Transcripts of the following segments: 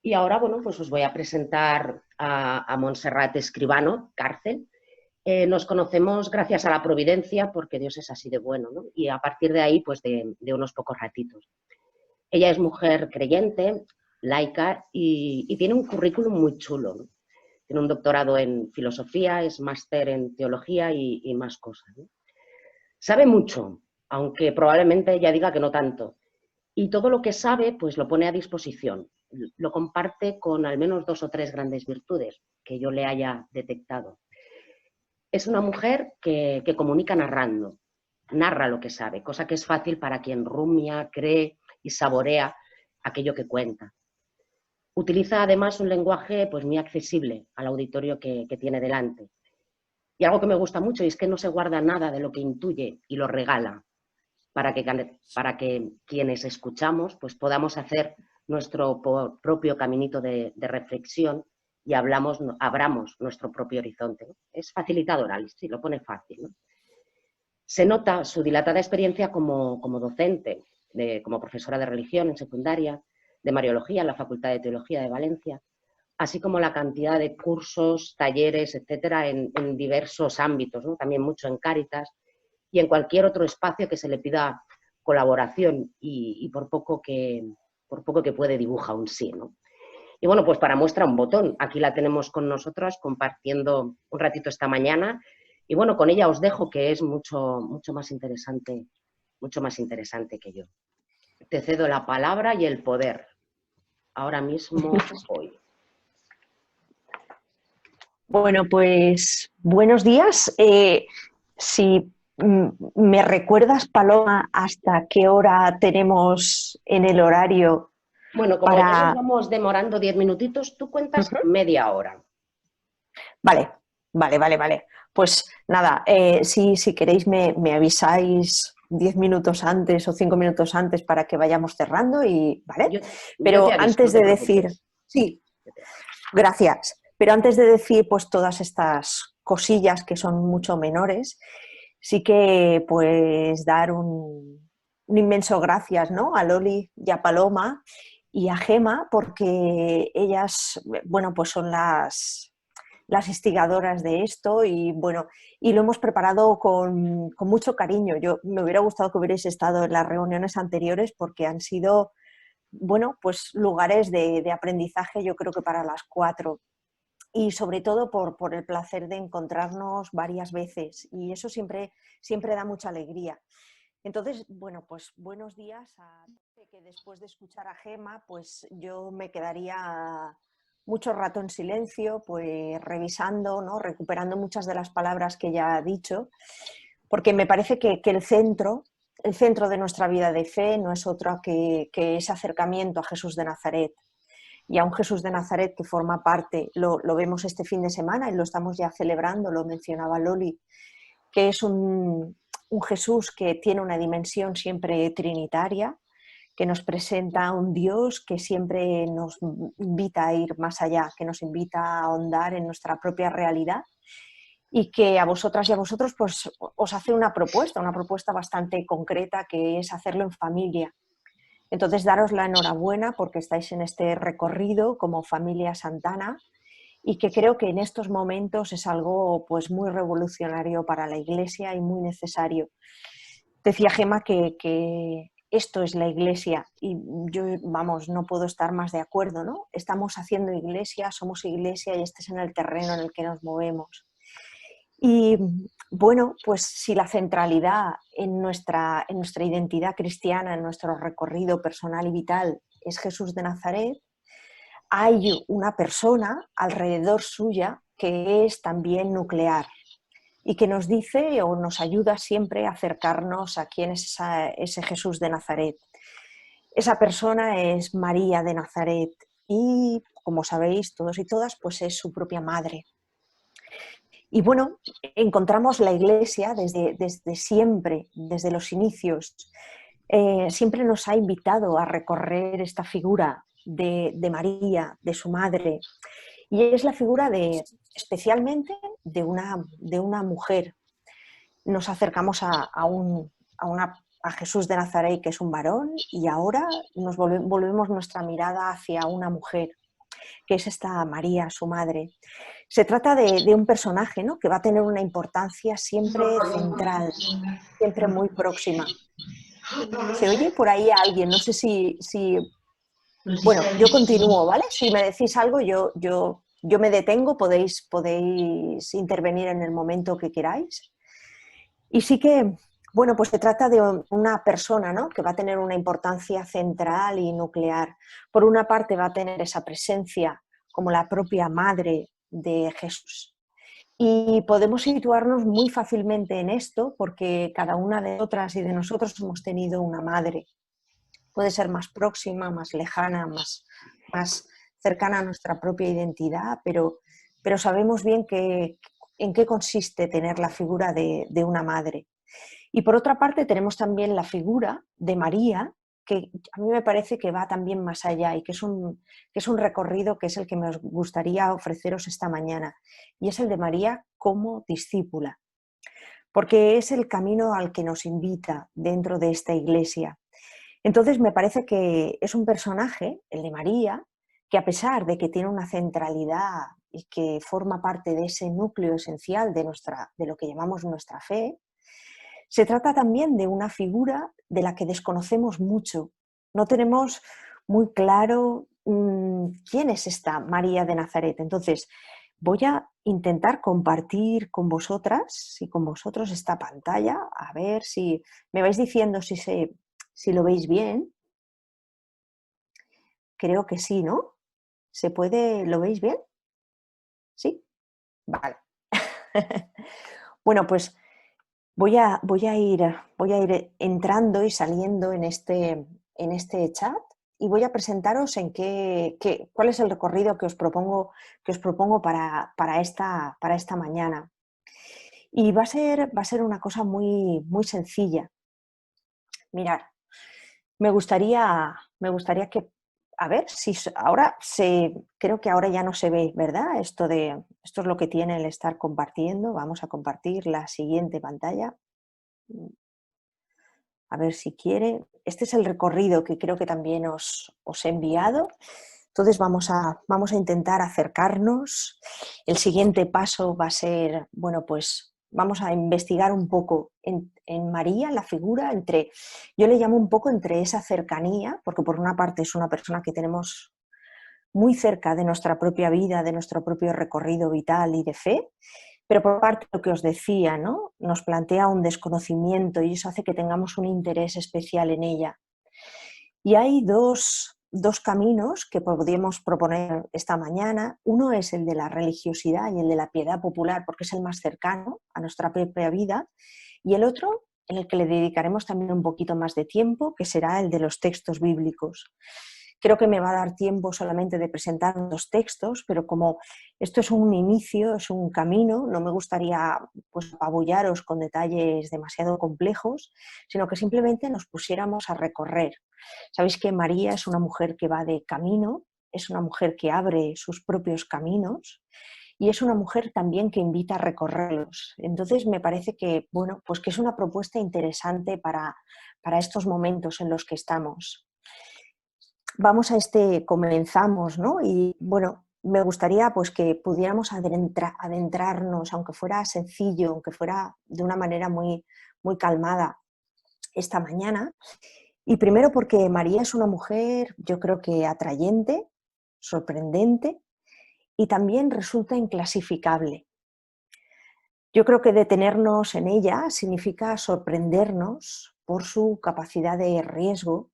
Y ahora, bueno, pues os voy a presentar a Montserrat Escribano, Cárcel. Nos conocemos gracias a la providencia, porque Dios es así de bueno, ¿no? Y a partir de ahí, pues de unos pocos ratitos. Ella es mujer creyente, laica, y tiene un currículum muy chulo, ¿no? Tiene un doctorado en filosofía, es máster en teología y más cosas, ¿no? Sabe mucho, aunque probablemente ella diga que no tanto. Y todo lo que sabe, pues lo pone a disposición. Lo comparte con al menos 2 o 3 grandes virtudes que yo le haya detectado. Es una mujer que comunica narrando, narra lo que sabe, cosa que es fácil para quien rumia, cree y saborea aquello que cuenta. Utiliza además un lenguaje pues, muy accesible al auditorio que tiene delante. Y algo que me gusta mucho es que no se guarda nada de lo que intuye y lo regala para que quienes escuchamos pues, podamos hacer nuestro propio caminito de reflexión y abramos nuestro propio horizonte, ¿no? Es facilitadora, sí, lo pone fácil, ¿no? Se nota su dilatada experiencia como docente, como profesora de religión en secundaria, de Mariología en la Facultad de Teología de Valencia, así como la cantidad de cursos, talleres, etcétera, en diversos ámbitos, ¿no? También mucho en Cáritas y en cualquier otro espacio que se le pida colaboración y por poco que puede dibuja un sí, ¿no? Y bueno, pues para muestra un botón, aquí la tenemos con nosotras compartiendo un ratito esta mañana y bueno, con ella os dejo que es mucho más interesante que yo. Te cedo la palabra y el poder, ahora mismo, hoy. Bueno, pues buenos días. Si me recuerdas, Paloma, hasta qué hora tenemos en el horario Bueno, como ya nos vamos demorando 10 minutitos, tú cuentas media hora. Vale. Pues nada, si queréis me avisáis 10 minutos antes o 5 minutos antes para que vayamos cerrando y vale. Yo te Pero aviso, antes no te de decir, preocupes. sí, gracias. Pero antes de decir pues todas estas cosillas que son mucho menores, sí que pues dar un inmenso gracias, ¿no? A Loli y a Paloma y a Gema, porque ellas, bueno, pues son las instigadoras de esto y bueno, y lo hemos preparado con mucho cariño. Yo me hubiera gustado que hubierais estado en las reuniones anteriores porque han sido, bueno, pues lugares de aprendizaje, yo creo que para las 4 y sobre todo por el placer de encontrarnos varias veces y eso siempre da mucha alegría. Entonces, bueno, pues buenos días a que después de escuchar a Gema, pues yo me quedaría mucho rato en silencio, pues revisando, ¿no? Recuperando muchas de las palabras que ella ha dicho, porque me parece que el centro de nuestra vida de fe no es otro que ese acercamiento a Jesús de Nazaret. Y a un Jesús de Nazaret que forma parte, lo vemos este fin de semana y lo estamos ya celebrando, lo mencionaba Loli, que es un Jesús que tiene una dimensión siempre trinitaria, que nos presenta a un Dios que siempre nos invita a ir más allá, que nos invita a ahondar en nuestra propia realidad y que a vosotras y a vosotros pues, os hace una propuesta bastante concreta, que es hacerlo en familia. Entonces, daros la enhorabuena porque estáis en este recorrido como familia santana y que creo que en estos momentos es algo pues muy revolucionario para la Iglesia y muy necesario. Decía Gema que esto es la Iglesia y yo, vamos, no puedo estar más de acuerdo, ¿no? Estamos haciendo Iglesia, somos Iglesia y este es en el terreno en el que nos movemos. Y bueno, pues si la centralidad en nuestra identidad cristiana, en nuestro recorrido personal y vital es Jesús de Nazaret, hay una persona alrededor suya que es también nuclear y que nos dice o nos ayuda siempre a acercarnos a quién es ese Jesús de Nazaret. Esa persona es María de Nazaret y, como sabéis todos y todas, pues es su propia madre. Y bueno, encontramos la Iglesia desde siempre, desde los inicios. Siempre nos ha invitado a recorrer esta figura de María, de su madre. Y es la figura especialmente de una mujer. Nos acercamos a Jesús de Nazaret, que es un varón, y ahora nos volvemos nuestra mirada hacia una mujer, que es esta María, su madre. Se trata de un personaje, ¿no?, que va a tener una importancia siempre central, siempre muy próxima. ¿Se oye por ahí a alguien? No sé si... Bueno, yo continúo, ¿vale? Si me decís algo, yo me detengo, podéis intervenir en el momento que queráis. Y sí que, bueno, pues se trata de una persona, ¿no?, que va a tener una importancia central y nuclear. Por una parte va a tener esa presencia como la propia madre de Jesús. Y podemos situarnos muy fácilmente en esto porque cada una de nosotras y de nosotros hemos tenido una madre. Puede ser más próxima, más lejana, más cercana a nuestra propia identidad, pero sabemos bien en qué consiste tener la figura de una madre. Y por otra parte tenemos también la figura de María, que a mí me parece que va también más allá y que es un recorrido que es el que me gustaría ofreceros esta mañana. Y es el de María como discípula, porque es el camino al que nos invita dentro de esta iglesia. Entonces me parece que es un personaje, el de María, que a pesar de que tiene una centralidad y que forma parte de ese núcleo esencial de lo que llamamos nuestra fe, se trata también de una figura de la que desconocemos mucho. No tenemos muy claro quién es esta María de Nazaret. Entonces, voy a intentar compartir con vosotras y con vosotros esta pantalla, a ver si me vais diciendo si lo veis bien. Creo que sí, ¿no? ¿Se puede? ¿Lo veis bien? ¿Sí? Vale. Bueno, pues voy a ir entrando y saliendo en este chat y voy a presentaros cuál es el recorrido que os propongo para esta mañana. Y va a ser una cosa muy, muy sencilla. Mirad, me gustaría que, a ver, si ahora creo que ahora ya no se ve, ¿verdad? Esto es lo que tiene el estar compartiendo. Vamos a compartir la siguiente pantalla. A ver si quiere. Este es el recorrido que creo que también os he enviado. Entonces vamos a intentar acercarnos. El siguiente paso va a ser, bueno, pues vamos a investigar un poco en María, la figura, yo le llamo un poco entre esa cercanía, porque por una parte es una persona que tenemos muy cerca de nuestra propia vida, de nuestro propio recorrido vital y de fe, pero por parte de lo que os decía, ¿no?, nos plantea un desconocimiento y eso hace que tengamos un interés especial en ella. Y hay dos caminos que podríamos proponer esta mañana. Uno es el de la religiosidad y el de la piedad popular, porque es el más cercano a nuestra propia vida, y el otro, en el que le dedicaremos también un poquito más de tiempo, que será el de los textos bíblicos. Creo que me va a dar tiempo solamente de presentar los textos, pero como esto es un inicio, es un camino, no me gustaría pues apabullaros con detalles demasiado complejos, sino que simplemente nos pusiéramos a recorrer. Sabéis que María es una mujer que va de camino, es una mujer que abre sus propios caminos y es una mujer también que invita a recorrerlos. Entonces me parece que, bueno, pues que es una propuesta interesante para estos momentos en los que estamos. Comenzamos, ¿no? Y bueno, me gustaría pues que pudiéramos adentrarnos, aunque fuera sencillo, aunque fuera de una manera muy, muy calmada esta mañana. Y primero porque María es una mujer, yo creo que atrayente, sorprendente y también resulta inclasificable. Yo creo que detenernos en ella significa sorprendernos por su capacidad de riesgo,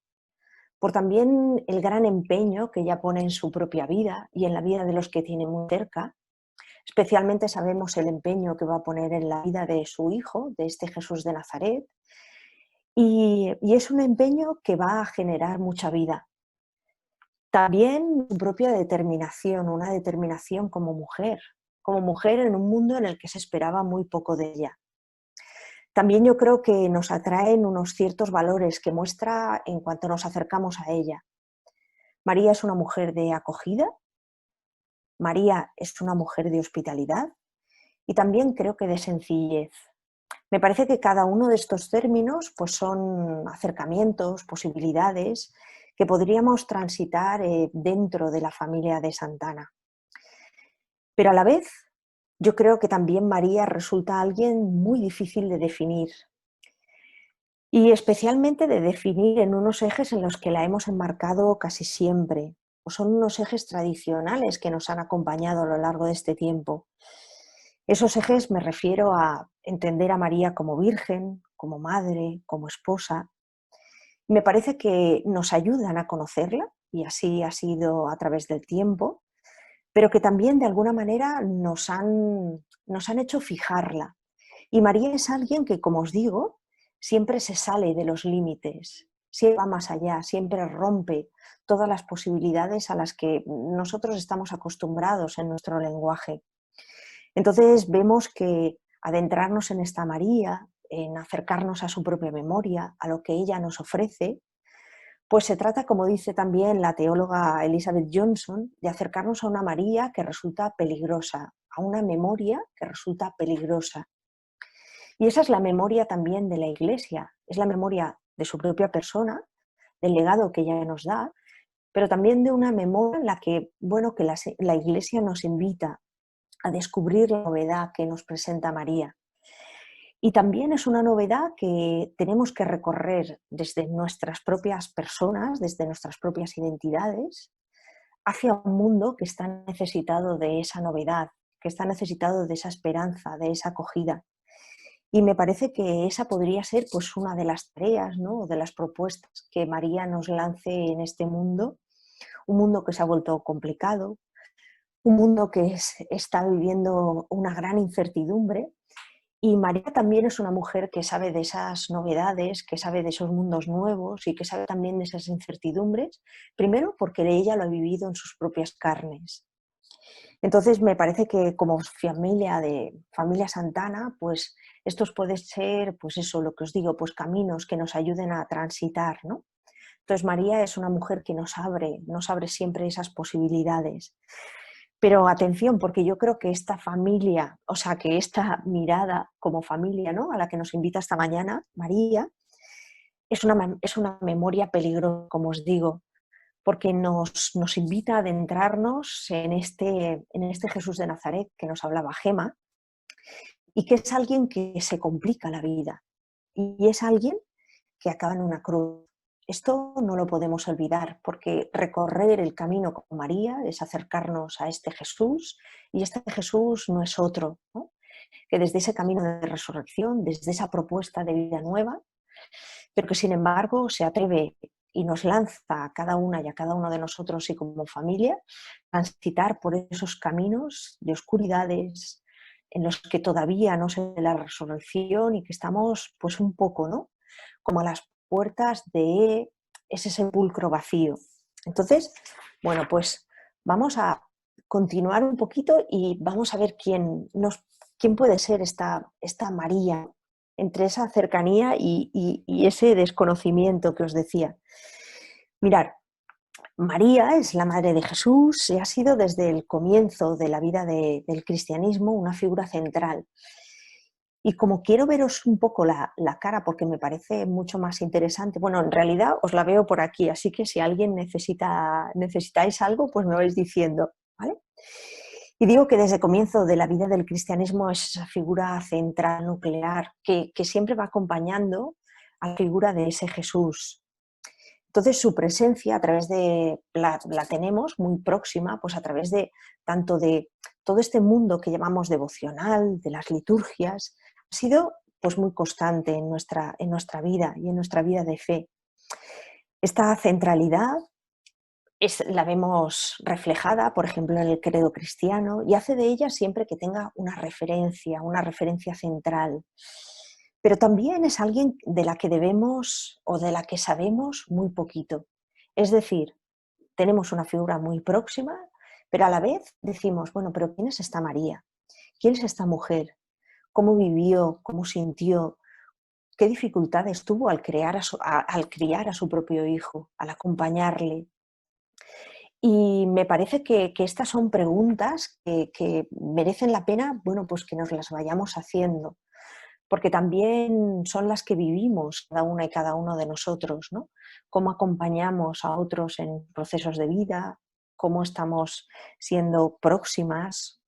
por también el gran empeño que ella pone en su propia vida y en la vida de los que tiene muy cerca. Especialmente sabemos el empeño que va a poner en la vida de su hijo, de este Jesús de Nazaret, y es un empeño que va a generar mucha vida. También su propia determinación, una determinación como mujer en un mundo en el que se esperaba muy poco de ella. También yo creo que nos atraen unos ciertos valores que muestra en cuanto nos acercamos a ella. María es una mujer de acogida, María es una mujer de hospitalidad y también creo que de sencillez. Me parece que cada uno de estos términos pues son acercamientos, posibilidades que podríamos transitar dentro de la familia de Santana. Pero a la vez, yo creo que también María resulta alguien muy difícil de definir. Y especialmente de definir en unos ejes en los que la hemos enmarcado casi siempre, o son unos ejes tradicionales que nos han acompañado a lo largo de este tiempo. Esos ejes me refiero a entender a María como virgen, como madre, como esposa. Me parece que nos ayudan a conocerla, y así ha sido a través del tiempo, pero que también de alguna manera nos han hecho fijarla. Y María es alguien que, como os digo, siempre se sale de los límites, siempre va más allá, siempre rompe todas las posibilidades a las que nosotros estamos acostumbrados en nuestro lenguaje. Entonces vemos que adentrarnos en esta María, en acercarnos a su propia memoria, a lo que ella nos ofrece, pues se trata, como dice también la teóloga Elizabeth Johnson, de acercarnos a una María que resulta peligrosa, a una memoria que resulta peligrosa. Y esa es la memoria también de la Iglesia, es la memoria de su propia persona, del legado que ella nos da, pero también de una memoria en la que, bueno, que la Iglesia nos invita a descubrir la novedad que nos presenta María. Y también es una novedad que tenemos que recorrer desde nuestras propias personas, desde nuestras propias identidades, hacia un mundo que está necesitado de esa novedad, que está necesitado de esa esperanza, de esa acogida. Y me parece que esa podría ser pues una de las tareas, ¿no? O de las propuestas que María nos lance en este mundo, un mundo que se ha vuelto complicado, un mundo que está viviendo una gran incertidumbre. Y María también es una mujer que sabe de esas novedades, que sabe de esos mundos nuevos y que sabe también de esas incertidumbres, primero porque ella lo ha vivido en sus propias carnes. Entonces me parece que como familia de familia Santana, pues estos pueden ser, pues eso, lo que os digo, pues caminos que nos ayuden a transitar, ¿no? Entonces María es una mujer que nos abre siempre esas posibilidades. Pero atención, porque yo creo que esta familia, o sea, que esta mirada como familia, ¿no? A la que nos invita esta mañana María, es una memoria peligrosa, como os digo, porque nos invita a adentrarnos en este Jesús de Nazaret que nos hablaba Gema, y que es alguien que se complica la vida, y es alguien que acaba en una cruz. Esto no lo podemos olvidar, porque recorrer el camino con María es acercarnos a este Jesús, y este Jesús no es otro, ¿no? Que desde ese camino de resurrección, desde esa propuesta de vida nueva, pero que sin embargo se atreve y nos lanza a cada una y a cada uno de nosotros y como familia a transitar por esos caminos de oscuridades en los que todavía no se ve la resurrección y que estamos pues un poco, ¿no? Como a las puertas de ese sepulcro vacío. Entonces, bueno, pues vamos a continuar un poquito y vamos a ver quién puede ser esta María entre esa cercanía y ese desconocimiento que os decía. Mirar, María es la madre de Jesús y ha sido desde el comienzo de la vida del cristianismo una figura central. Y como quiero veros un poco la cara, porque me parece mucho más interesante, bueno, en realidad os la veo por aquí, así que si alguien necesitáis algo, pues me vais diciendo, ¿vale? Y digo que desde el comienzo de la vida del cristianismo es esa figura central, nuclear, que siempre va acompañando a la figura de ese Jesús. Entonces su presencia a través la tenemos muy próxima, pues a través de tanto de todo este mundo que llamamos devocional, de las liturgias, ha sido pues muy constante en nuestra vida y en nuestra vida de fe. Esta centralidad la vemos reflejada, por ejemplo, en el credo cristiano, y hace de ella siempre que tenga una referencia central. Pero también es alguien de la que debemos o de la que sabemos muy poquito. Es decir, tenemos una figura muy próxima, pero a la vez decimos, bueno, pero ¿quién es esta María? ¿Quién es esta mujer? ¿Cómo vivió? ¿Cómo sintió? ¿Qué dificultades tuvo al criar a su propio hijo, al acompañarle? Y me parece que estas son preguntas que merecen la pena, bueno, pues que nos las vayamos haciendo. porque también son las que vivimos cada una y cada uno de nosotros, ¿no? Cómo acompañamos a otros en procesos de vida, cómo estamos siendo próximas,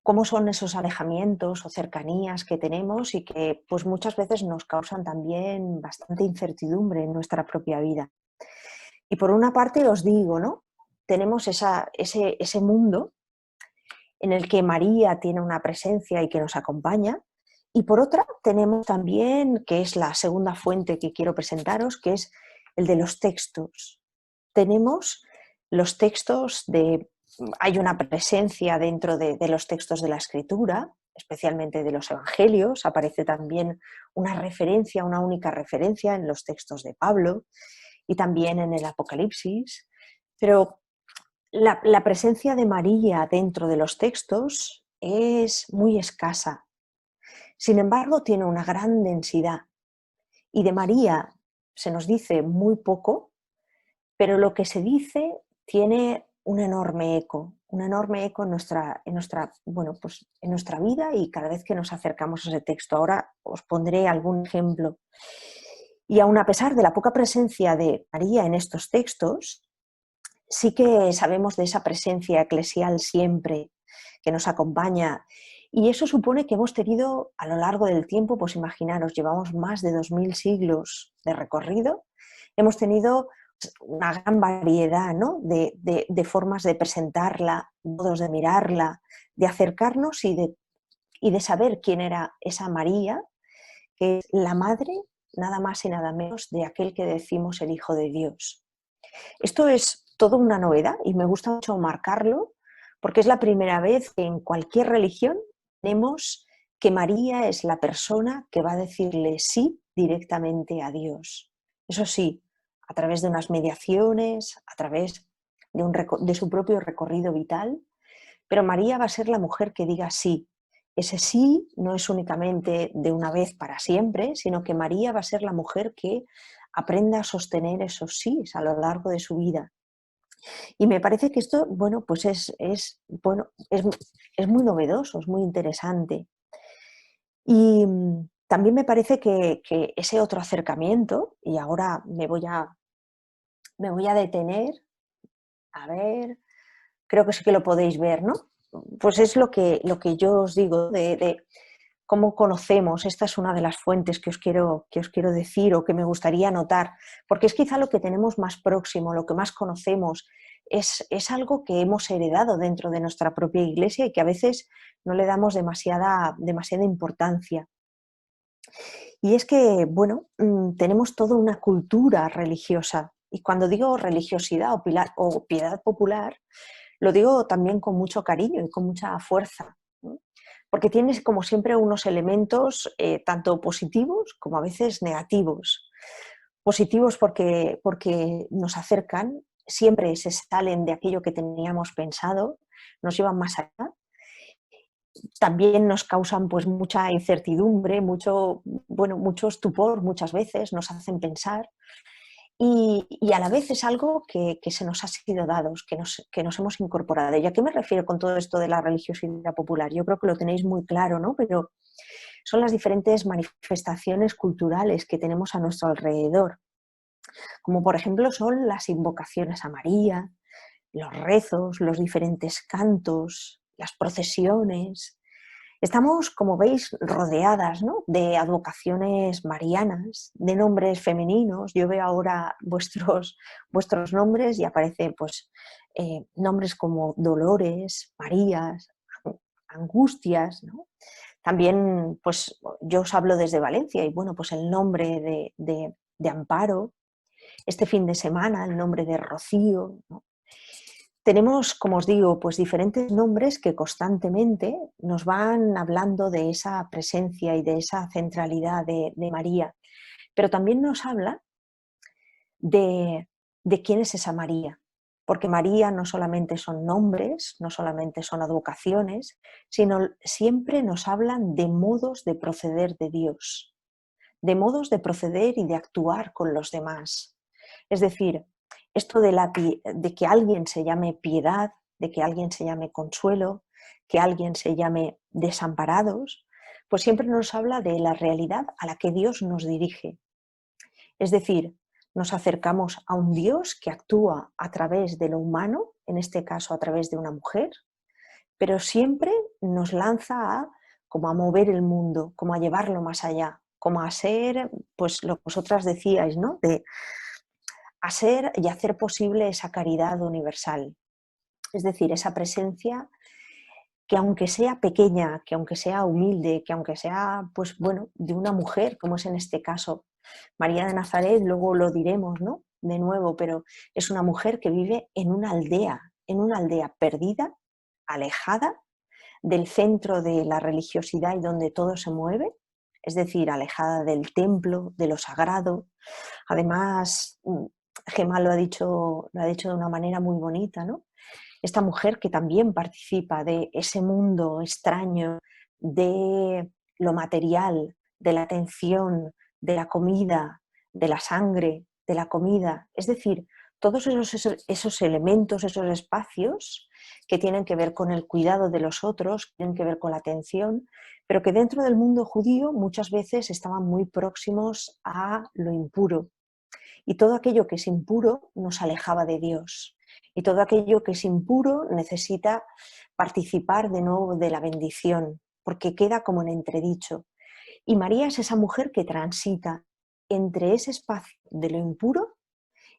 cómo son esos alejamientos o cercanías que tenemos y que pues muchas veces nos causan también bastante incertidumbre en nuestra propia vida. Y por una parte os digo, ¿no? Tenemos ese mundo en el que María tiene una presencia y que nos acompaña. Y por otra tenemos también, que es la segunda fuente que quiero presentaros, que es el de los textos. Tenemos los textos hay una presencia dentro de los textos de la Escritura, especialmente de los Evangelios, aparece también una referencia, una única referencia en los textos de Pablo y también en el Apocalipsis, pero la presencia de María dentro de los textos es muy escasa. Sin embargo, tiene una gran densidad y de María se nos dice muy poco, pero lo que se dice tiene un enorme eco en nuestra vida y cada vez que nos acercamos a ese texto. Ahora os pondré algún ejemplo. Y aun a pesar de la poca presencia de María en estos textos, sí que sabemos de esa presencia eclesial siempre que nos acompaña. Y eso supone que hemos tenido a lo largo del tiempo, pues imaginaros, llevamos más de 2000 siglos de recorrido, hemos tenido una gran variedad, ¿no? de formas de presentarla, modos de mirarla, de acercarnos y de saber quién era esa María, que es la madre, nada más y nada menos, de aquel que decimos el Hijo de Dios. Esto es toda una novedad y me gusta mucho marcarlo porque es la primera vez que en cualquier religión tenemos que María es la persona que va a decirle sí directamente a Dios. Eso sí, a través de unas mediaciones, a través de su propio recorrido vital, pero María va a ser la mujer que diga sí. Ese sí no es únicamente de una vez para siempre, sino que María va a ser la mujer que aprenda a sostener esos sís a lo largo de su vida. Y me parece que esto, bueno, pues es muy novedoso, es muy interesante. Y también me parece que ese otro acercamiento, y ahora me voy a detener, a ver, creo que sí que lo podéis ver, ¿no? Pues es lo que yo os digo de cómo conocemos. Esta es una de las fuentes que os quiero decir o que me gustaría anotar, porque es quizá lo que tenemos más próximo, lo que más conocemos. Es algo que hemos heredado dentro de nuestra propia iglesia y que a veces no le damos demasiada importancia. Y es que, bueno, tenemos toda una cultura religiosa. Y cuando digo religiosidad o piedad popular, lo digo también con mucho cariño y con mucha fuerza, ¿no? Porque tienes como siempre unos elementos tanto positivos como a veces negativos. Positivos porque nos acercan, siempre se salen de aquello que teníamos pensado, nos llevan más allá. También nos causan pues mucha incertidumbre, mucho estupor muchas veces, nos hacen pensar. Y a la vez es algo que se nos ha sido dado, que nos hemos incorporado. ¿Y a qué me refiero con todo esto de la religiosidad popular? Yo creo que lo tenéis muy claro, ¿no? Pero son las diferentes manifestaciones culturales que tenemos a nuestro alrededor, como por ejemplo son las invocaciones a María, los rezos, los diferentes cantos, las procesiones. Estamos, como veis, rodeadas, ¿no? de advocaciones marianas, de nombres femeninos. Yo veo ahora vuestros nombres y aparecen pues, nombres como Dolores, Marías, Angustias, ¿no? También, pues yo os hablo desde Valencia y bueno, pues el nombre de Amparo, este fin de semana el nombre de Rocío, ¿no? Tenemos, como os digo, pues diferentes nombres que constantemente nos van hablando de esa presencia y de esa centralidad de María, pero también nos habla de quién es esa María, porque María no solamente son nombres, no solamente son advocaciones, sino siempre nos hablan de modos de proceder de Dios, de modos de proceder y de actuar con los demás. Es decir, esto de que alguien se llame piedad, de que alguien se llame consuelo, que alguien se llame desamparados, pues siempre nos habla de la realidad a la que Dios nos dirige. Es decir, nos acercamos a un Dios que actúa a través de lo humano, en este caso a través de una mujer, pero siempre nos lanza como a mover el mundo, como a llevarlo más allá, como a ser, pues lo que vosotras decíais, ¿no? De a ser y hacer posible esa caridad universal. Es decir, esa presencia que aunque sea pequeña, que aunque sea humilde, que aunque sea, pues bueno, de una mujer, como es en este caso María de Nazaret, luego lo diremos, ¿no? De nuevo, pero es una mujer que vive en una aldea perdida, alejada del centro de la religiosidad y donde todo se mueve, es decir, alejada del templo, de lo sagrado. Además, Gemma lo ha dicho de una manera muy bonita, ¿no? Esta mujer que también participa de ese mundo extraño, de lo material, de la atención, de la comida, de la sangre, de la comida. Es decir, todos esos elementos, esos espacios que tienen que ver con el cuidado de los otros, tienen que ver con la atención, pero que dentro del mundo judío muchas veces estaban muy próximos a lo impuro. Y todo aquello que es impuro nos alejaba de Dios. Y todo aquello que es impuro necesita participar de nuevo de la bendición, porque queda como en entredicho. Y María es esa mujer que transita entre ese espacio de lo impuro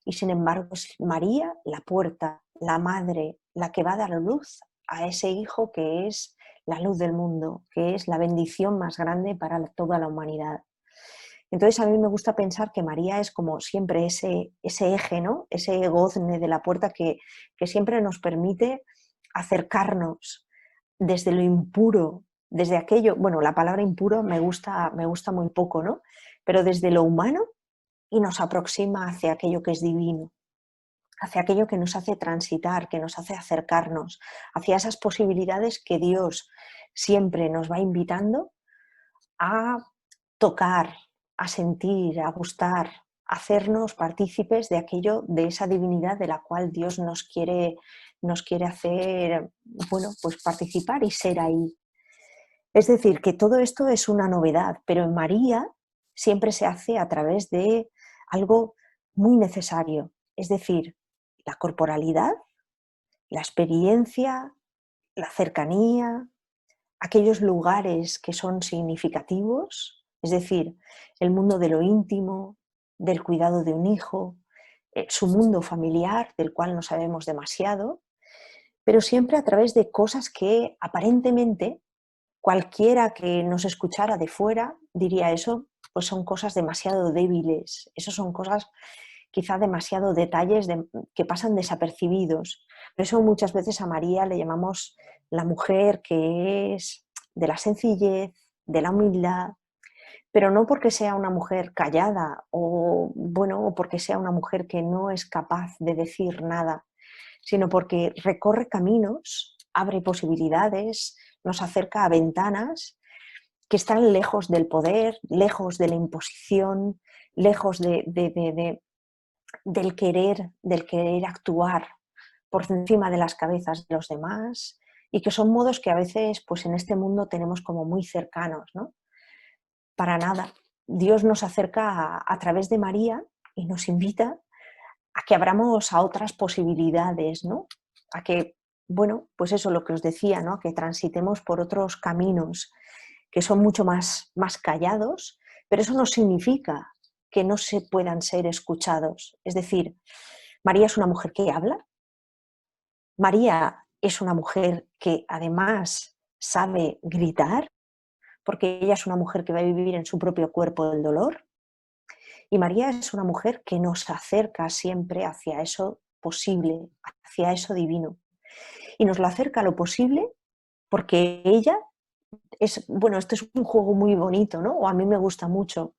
y sin embargo es María la puerta, la madre, la que va a dar luz a ese hijo que es la luz del mundo, que es la bendición más grande para toda la humanidad. Entonces a mí me gusta pensar que María es como siempre ese eje, ¿no? Ese gozne de la puerta que siempre nos permite acercarnos desde lo impuro, desde aquello, bueno, la palabra impuro me gusta muy poco, ¿no? Pero desde lo humano y nos aproxima hacia aquello que es divino, hacia aquello que nos hace transitar, que nos hace acercarnos, hacia esas posibilidades que Dios siempre nos va invitando a tocar, a sentir, a gustar, a hacernos partícipes de aquello, de esa divinidad de la cual Dios nos quiere hacer, bueno, pues participar y ser ahí. Es decir, que todo esto es una novedad, pero en María siempre se hace a través de algo muy necesario, es decir, la corporalidad, la experiencia, la cercanía, aquellos lugares que son significativos, es decir, el mundo de lo íntimo, del cuidado de un hijo, su mundo familiar, del cual no sabemos demasiado, pero siempre a través de cosas que aparentemente cualquiera que nos escuchara de fuera diría eso, pues son cosas demasiado débiles, eso son cosas quizá demasiado detalles que pasan desapercibidos. Por eso muchas veces a María le llamamos la mujer que es de la sencillez, de la humildad, pero no porque sea una mujer callada o bueno, o porque sea una mujer que no es capaz de decir nada, sino porque recorre caminos, abre posibilidades, nos acerca a ventanas que están lejos del poder, lejos de la imposición, lejos del querer actuar por encima de las cabezas de los demás, y que son modos que a veces pues en este mundo tenemos como muy cercanos, ¿no? Para nada. Dios nos acerca a través de María y nos invita a que abramos a otras posibilidades, ¿no? A que, bueno, pues eso lo que os decía, ¿no? A que transitemos por otros caminos que son mucho más callados, pero eso no significa que no se puedan ser escuchados. Es decir, María es una mujer que habla, María es una mujer que además sabe gritar, porque ella es una mujer que va a vivir en su propio cuerpo el dolor, y María es una mujer que nos acerca siempre hacia eso posible, hacia eso divino. Y nos lo acerca a lo posible porque ella es, bueno, esto es un juego muy bonito, ¿no? O a mí me gusta mucho.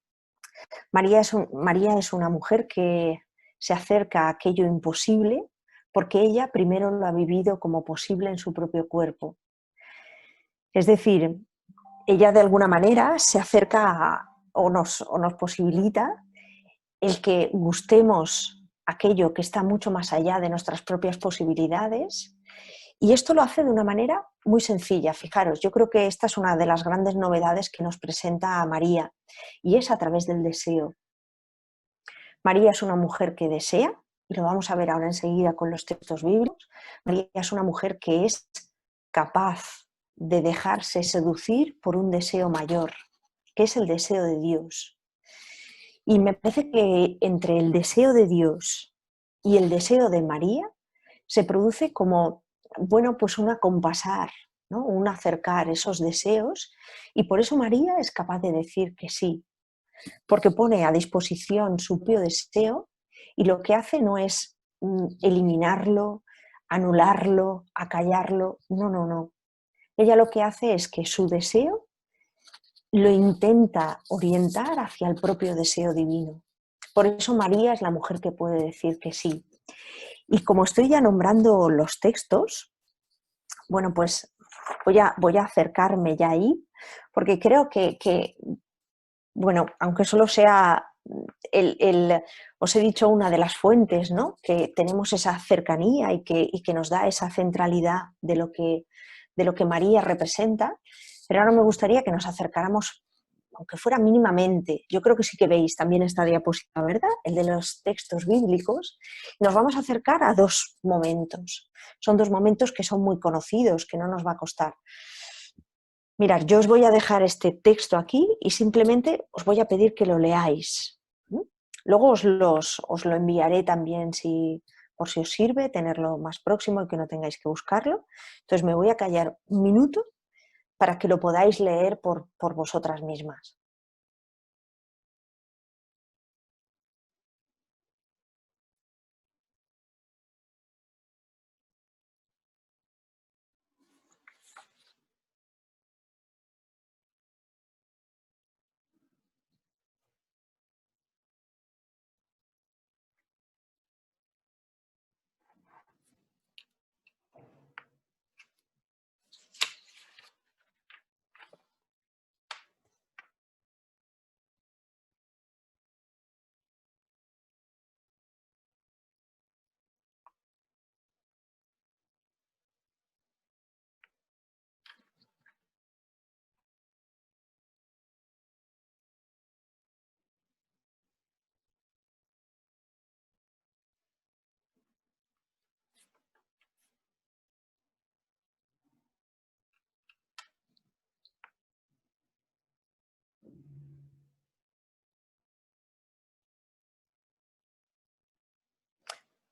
María es una mujer que se acerca a aquello imposible porque ella primero lo ha vivido como posible en su propio cuerpo. Es decir, ella de alguna manera se acerca o nos posibilita el que gustemos aquello que está mucho más allá de nuestras propias posibilidades Y esto lo hace de una manera muy sencilla. Fijaros, yo creo que esta es una de las grandes novedades que nos presenta a María, y es a través del deseo. María es una mujer que desea, y lo vamos a ver ahora enseguida con los textos bíblicos. María es una mujer que es capaz de dejarse seducir por un deseo mayor, que es el deseo de Dios. Y me parece que entre el deseo de Dios y el deseo de María se produce como, bueno, pues un acompasar, ¿no? Un acercar esos deseos, y por eso María es capaz de decir que sí, porque pone a disposición su propio deseo, y lo que hace no es eliminarlo, anularlo, acallarlo, no, no, no. Ella lo que hace es que su deseo lo intenta orientar hacia el propio deseo divino. Por eso María es la mujer que puede decir que sí. Y como estoy ya nombrando los textos, bueno, pues voy a acercarme ya ahí, porque creo que bueno, aunque solo sea os he dicho una de las fuentes, ¿no? Que tenemos esa cercanía y que nos da esa centralidad de lo que María representa, pero ahora me gustaría que nos acercáramos, aunque fuera mínimamente. Yo creo que sí que veis también esta diapositiva, ¿verdad? El de los textos bíblicos. Nos vamos a acercar a dos momentos. Son dos momentos que son muy conocidos, que no nos va a costar. Mirad, yo os voy a dejar este texto aquí y simplemente os voy a pedir que lo leáis. Luego os lo enviaré también por si os sirve tenerlo más próximo y que no tengáis que buscarlo. Entonces me voy a callar un minuto para que lo podáis leer por vosotras mismas.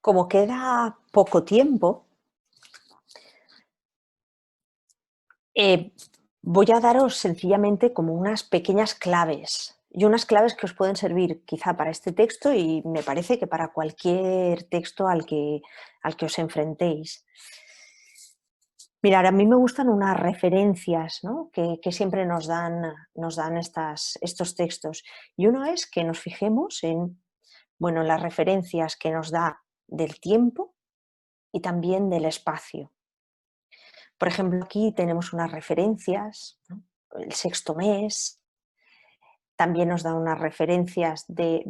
Como queda poco tiempo, voy a daros sencillamente como unas pequeñas claves, y unas claves que os pueden servir quizá para este texto, y me parece que para cualquier texto al que os enfrentéis. Mirad, a mí me gustan unas referencias, ¿no? que siempre nos dan estos textos. Y uno es que nos fijemos en, bueno, las referencias que nos da del tiempo y también del espacio. Por ejemplo, aquí tenemos unas referencias, ¿no? El sexto mes, también nos da unas referencias de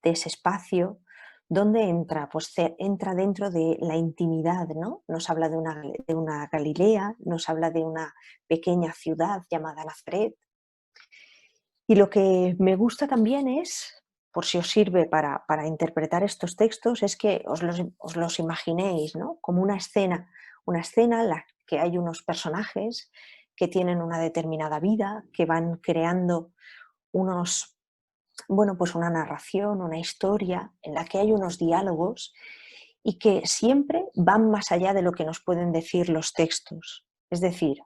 ese espacio. ¿Dónde entra? Pues entra dentro de la intimidad, ¿no? Nos habla de una Galilea, nos habla de una pequeña ciudad llamada Nazaret. Y lo que me gusta también es, por si os sirve para interpretar estos textos, es que os los imaginéis, ¿no? Como una escena en la que hay unos personajes que tienen una determinada vida, que van creando bueno, pues una narración, una historia en la que hay unos diálogos y que siempre van más allá de lo que nos pueden decir los textos. Es decir,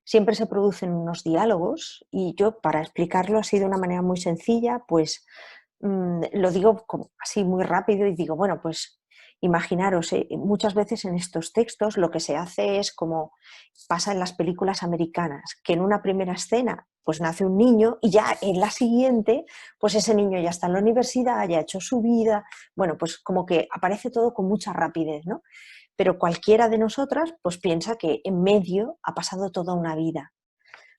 siempre se producen unos diálogos, y yo, para explicarlo así de una manera muy sencilla, pues lo digo así muy rápido y digo, bueno, pues imaginaros, muchas veces en estos textos lo que se hace es como pasa en las películas americanas, que en una primera escena pues nace un niño y ya en la siguiente pues ese niño ya está en la universidad, ya ha hecho su vida, bueno, pues como que aparece todo con mucha rapidez, ¿no? Pero cualquiera de nosotras pues piensa que en medio ha pasado toda una vida.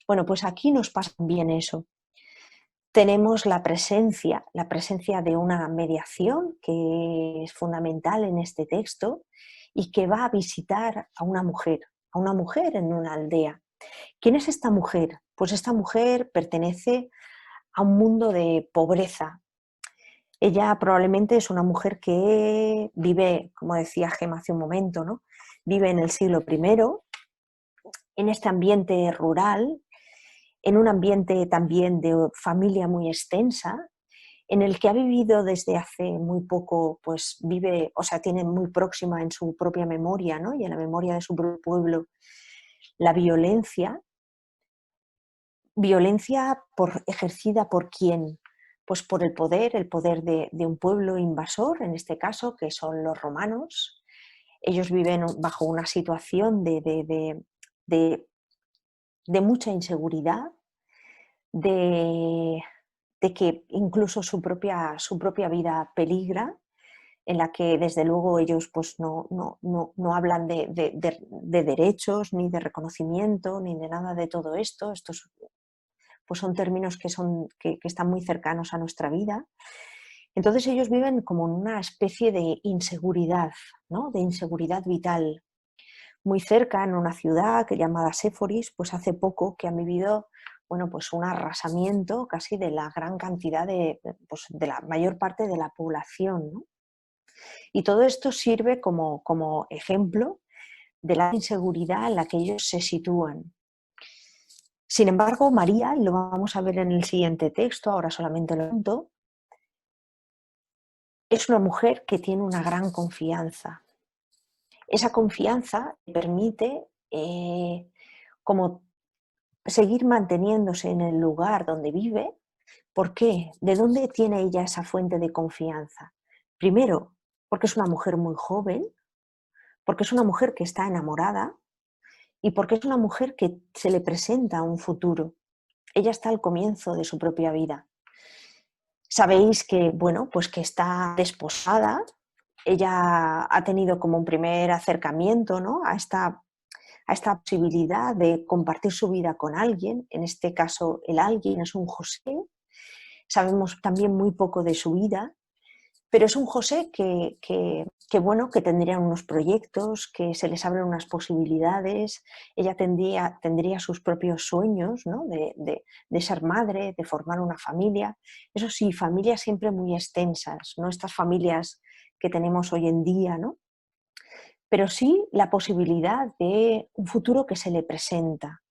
Bueno, pues aquí nos pasa bien eso. Tenemos la presencia de una mediación que es fundamental en este texto, y que va a visitar a una mujer en una aldea. ¿Quién es esta mujer? Pues esta mujer pertenece a un mundo de pobreza. Ella probablemente es una mujer que vive, como decía Gemma hace un momento, ¿no? Vive en el siglo I, en este ambiente rural, en un ambiente también de familia muy extensa, en el que ha vivido desde hace muy poco, pues vive, o sea, tiene muy próxima en su propia memoria, ¿no? Y en la memoria de su propio pueblo, la violencia. ¿Violencia ejercida por quién? Pues por el poder de un pueblo invasor, en este caso, que son los romanos. Ellos viven bajo una situación de, de mucha inseguridad, de, de que incluso su propia vida peligra, en la que desde luego ellos pues no hablan de derechos, ni de reconocimiento, ni de nada de todo esto. Estos pues son términos que están muy cercanos a nuestra vida. Entonces ellos viven como en una especie de inseguridad, ¿no? De inseguridad vital. Muy cerca, en una ciudad que llamada Séforis, pues hace poco que han vivido, bueno, pues un arrasamiento casi de la gran cantidad pues de la mayor parte de la población, ¿no? Y todo esto sirve como ejemplo de la inseguridad en la que ellos se sitúan. Sin embargo, María, y lo vamos a ver en el siguiente texto, ahora solamente lo cuento, es una mujer que tiene una gran confianza. Esa confianza le permite como seguir manteniéndose en el lugar donde vive. ¿Por qué? ¿De dónde tiene ella esa fuente de confianza? Primero, porque es una mujer muy joven, porque es una mujer que está enamorada y porque es una mujer que se le presenta un futuro. Ella está al comienzo de su propia vida. Sabéis que, bueno, pues que está desposada. Ella ha tenido como un primer acercamiento, ¿no? a esta posibilidad de compartir su vida con alguien. En este caso, el alguien es un José. Sabemos también muy poco de su vida, pero es un José bueno, que tendría unos proyectos, que se les abren unas posibilidades. Ella tendría sus propios sueños, ¿no? de ser madre, de formar una familia. Eso sí, familias siempre muy extensas, no estas familias que tenemos hoy en día, ¿no? Pero sí la posibilidad de un futuro que se le presenta.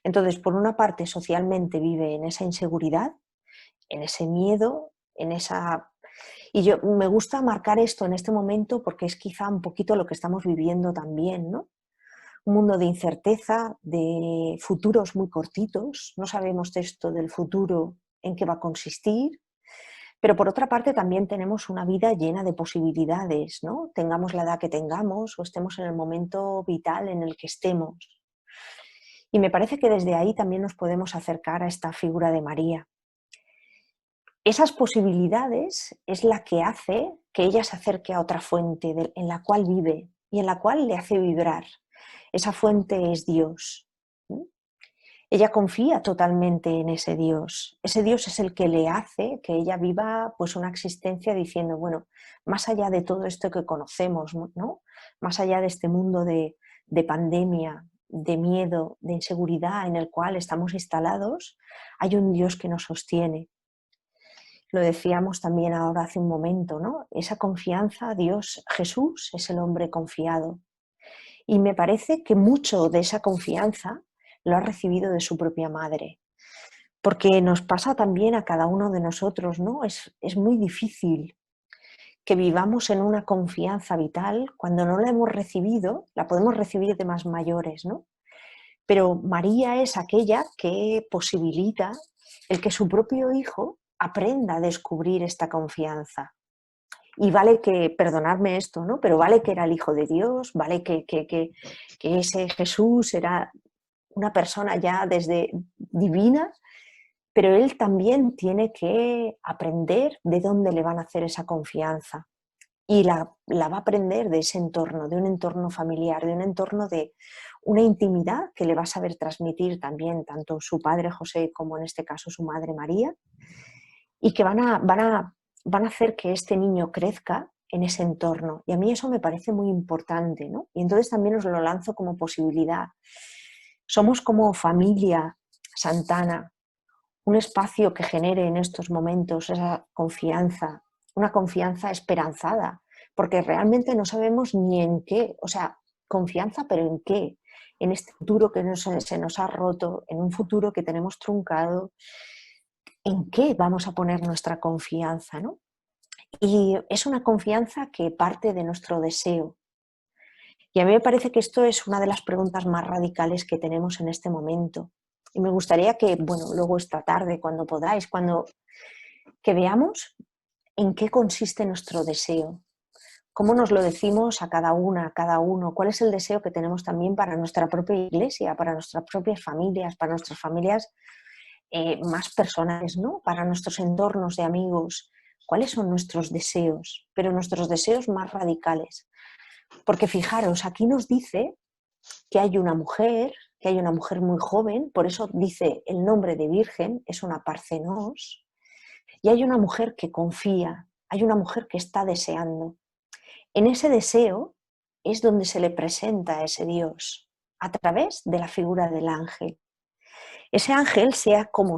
Entonces, por una parte, socialmente vive en esa inseguridad, en ese miedo, en esa... Y me gusta marcar esto en este momento porque es quizá un poquito lo que estamos viviendo también, ¿no? Un mundo de incerteza, de futuros muy cortitos, no sabemos esto del futuro en qué va a consistir, pero por otra parte también tenemos una vida llena de posibilidades, ¿no? Tengamos la edad que tengamos o estemos en el momento vital en el que estemos. Y me parece que desde ahí también nos podemos acercar a esta figura de María. Esas posibilidades es la que hace que ella se acerque a otra fuente en la cual vive y en la cual le hace vibrar. Esa fuente es Dios. Ella confía totalmente en ese Dios. Ese Dios es el que le hace que ella viva pues una existencia diciendo, bueno, más allá de todo esto que conocemos, ¿no? Más allá de este mundo de pandemia, de miedo, de inseguridad en el cual estamos instalados, hay un Dios que nos sostiene. Lo decíamos también ahora hace un momento, ¿no? Esa confianza, Dios, Jesús es el hombre confiado. Y me parece que mucho de esa confianza lo ha recibido de su propia madre. Porque nos pasa también a cada uno de nosotros, ¿no? Es muy difícil que vivamos en una confianza vital cuando no la hemos recibido, la podemos recibir de más mayores, ¿no? Pero María es aquella que posibilita el que su propio hijo aprenda a descubrir esta confianza. Y vale que, perdonadme esto, ¿no? Pero vale que era el Hijo de Dios, vale que ese Jesús era una persona ya desde divina, pero él también tiene que aprender de dónde le van a hacer esa confianza. Y la va a aprender de ese entorno, de un entorno familiar, de un entorno de una intimidad que le va a saber transmitir también tanto su padre José como en este caso su madre María, y que van a hacer que este niño crezca en ese entorno. Y a mí eso me parece muy importante, ¿no? Y entonces también os lo lanzo como posibilidad. Somos como familia santana, un espacio que genere en estos momentos esa confianza, una confianza esperanzada, porque realmente no sabemos ni en qué, o sea, confianza, pero en qué, en este futuro que se nos ha roto, en un futuro que tenemos truncado, en qué vamos a poner nuestra confianza, ¿no? Y es una confianza que parte de nuestro deseo. Y a mí me parece que esto es una de las preguntas más radicales que tenemos en este momento. Y me gustaría que, bueno, luego esta tarde, cuando podáis, que veamos en qué consiste nuestro deseo, cómo nos lo decimos a cada una, a cada uno, cuál es el deseo que tenemos también para nuestra propia iglesia, para nuestras propias familias, para nuestras familias más personales, ¿no? Para nuestros entornos de amigos, cuáles son nuestros deseos, pero nuestros deseos más radicales. Porque fijaros, aquí nos dice que hay una mujer muy joven, por eso dice el nombre de virgen, es una parcenos, y hay una mujer que confía, hay una mujer que está deseando. En ese deseo es donde se le presenta a ese Dios, a través de la figura del ángel. Ese ángel, sea, como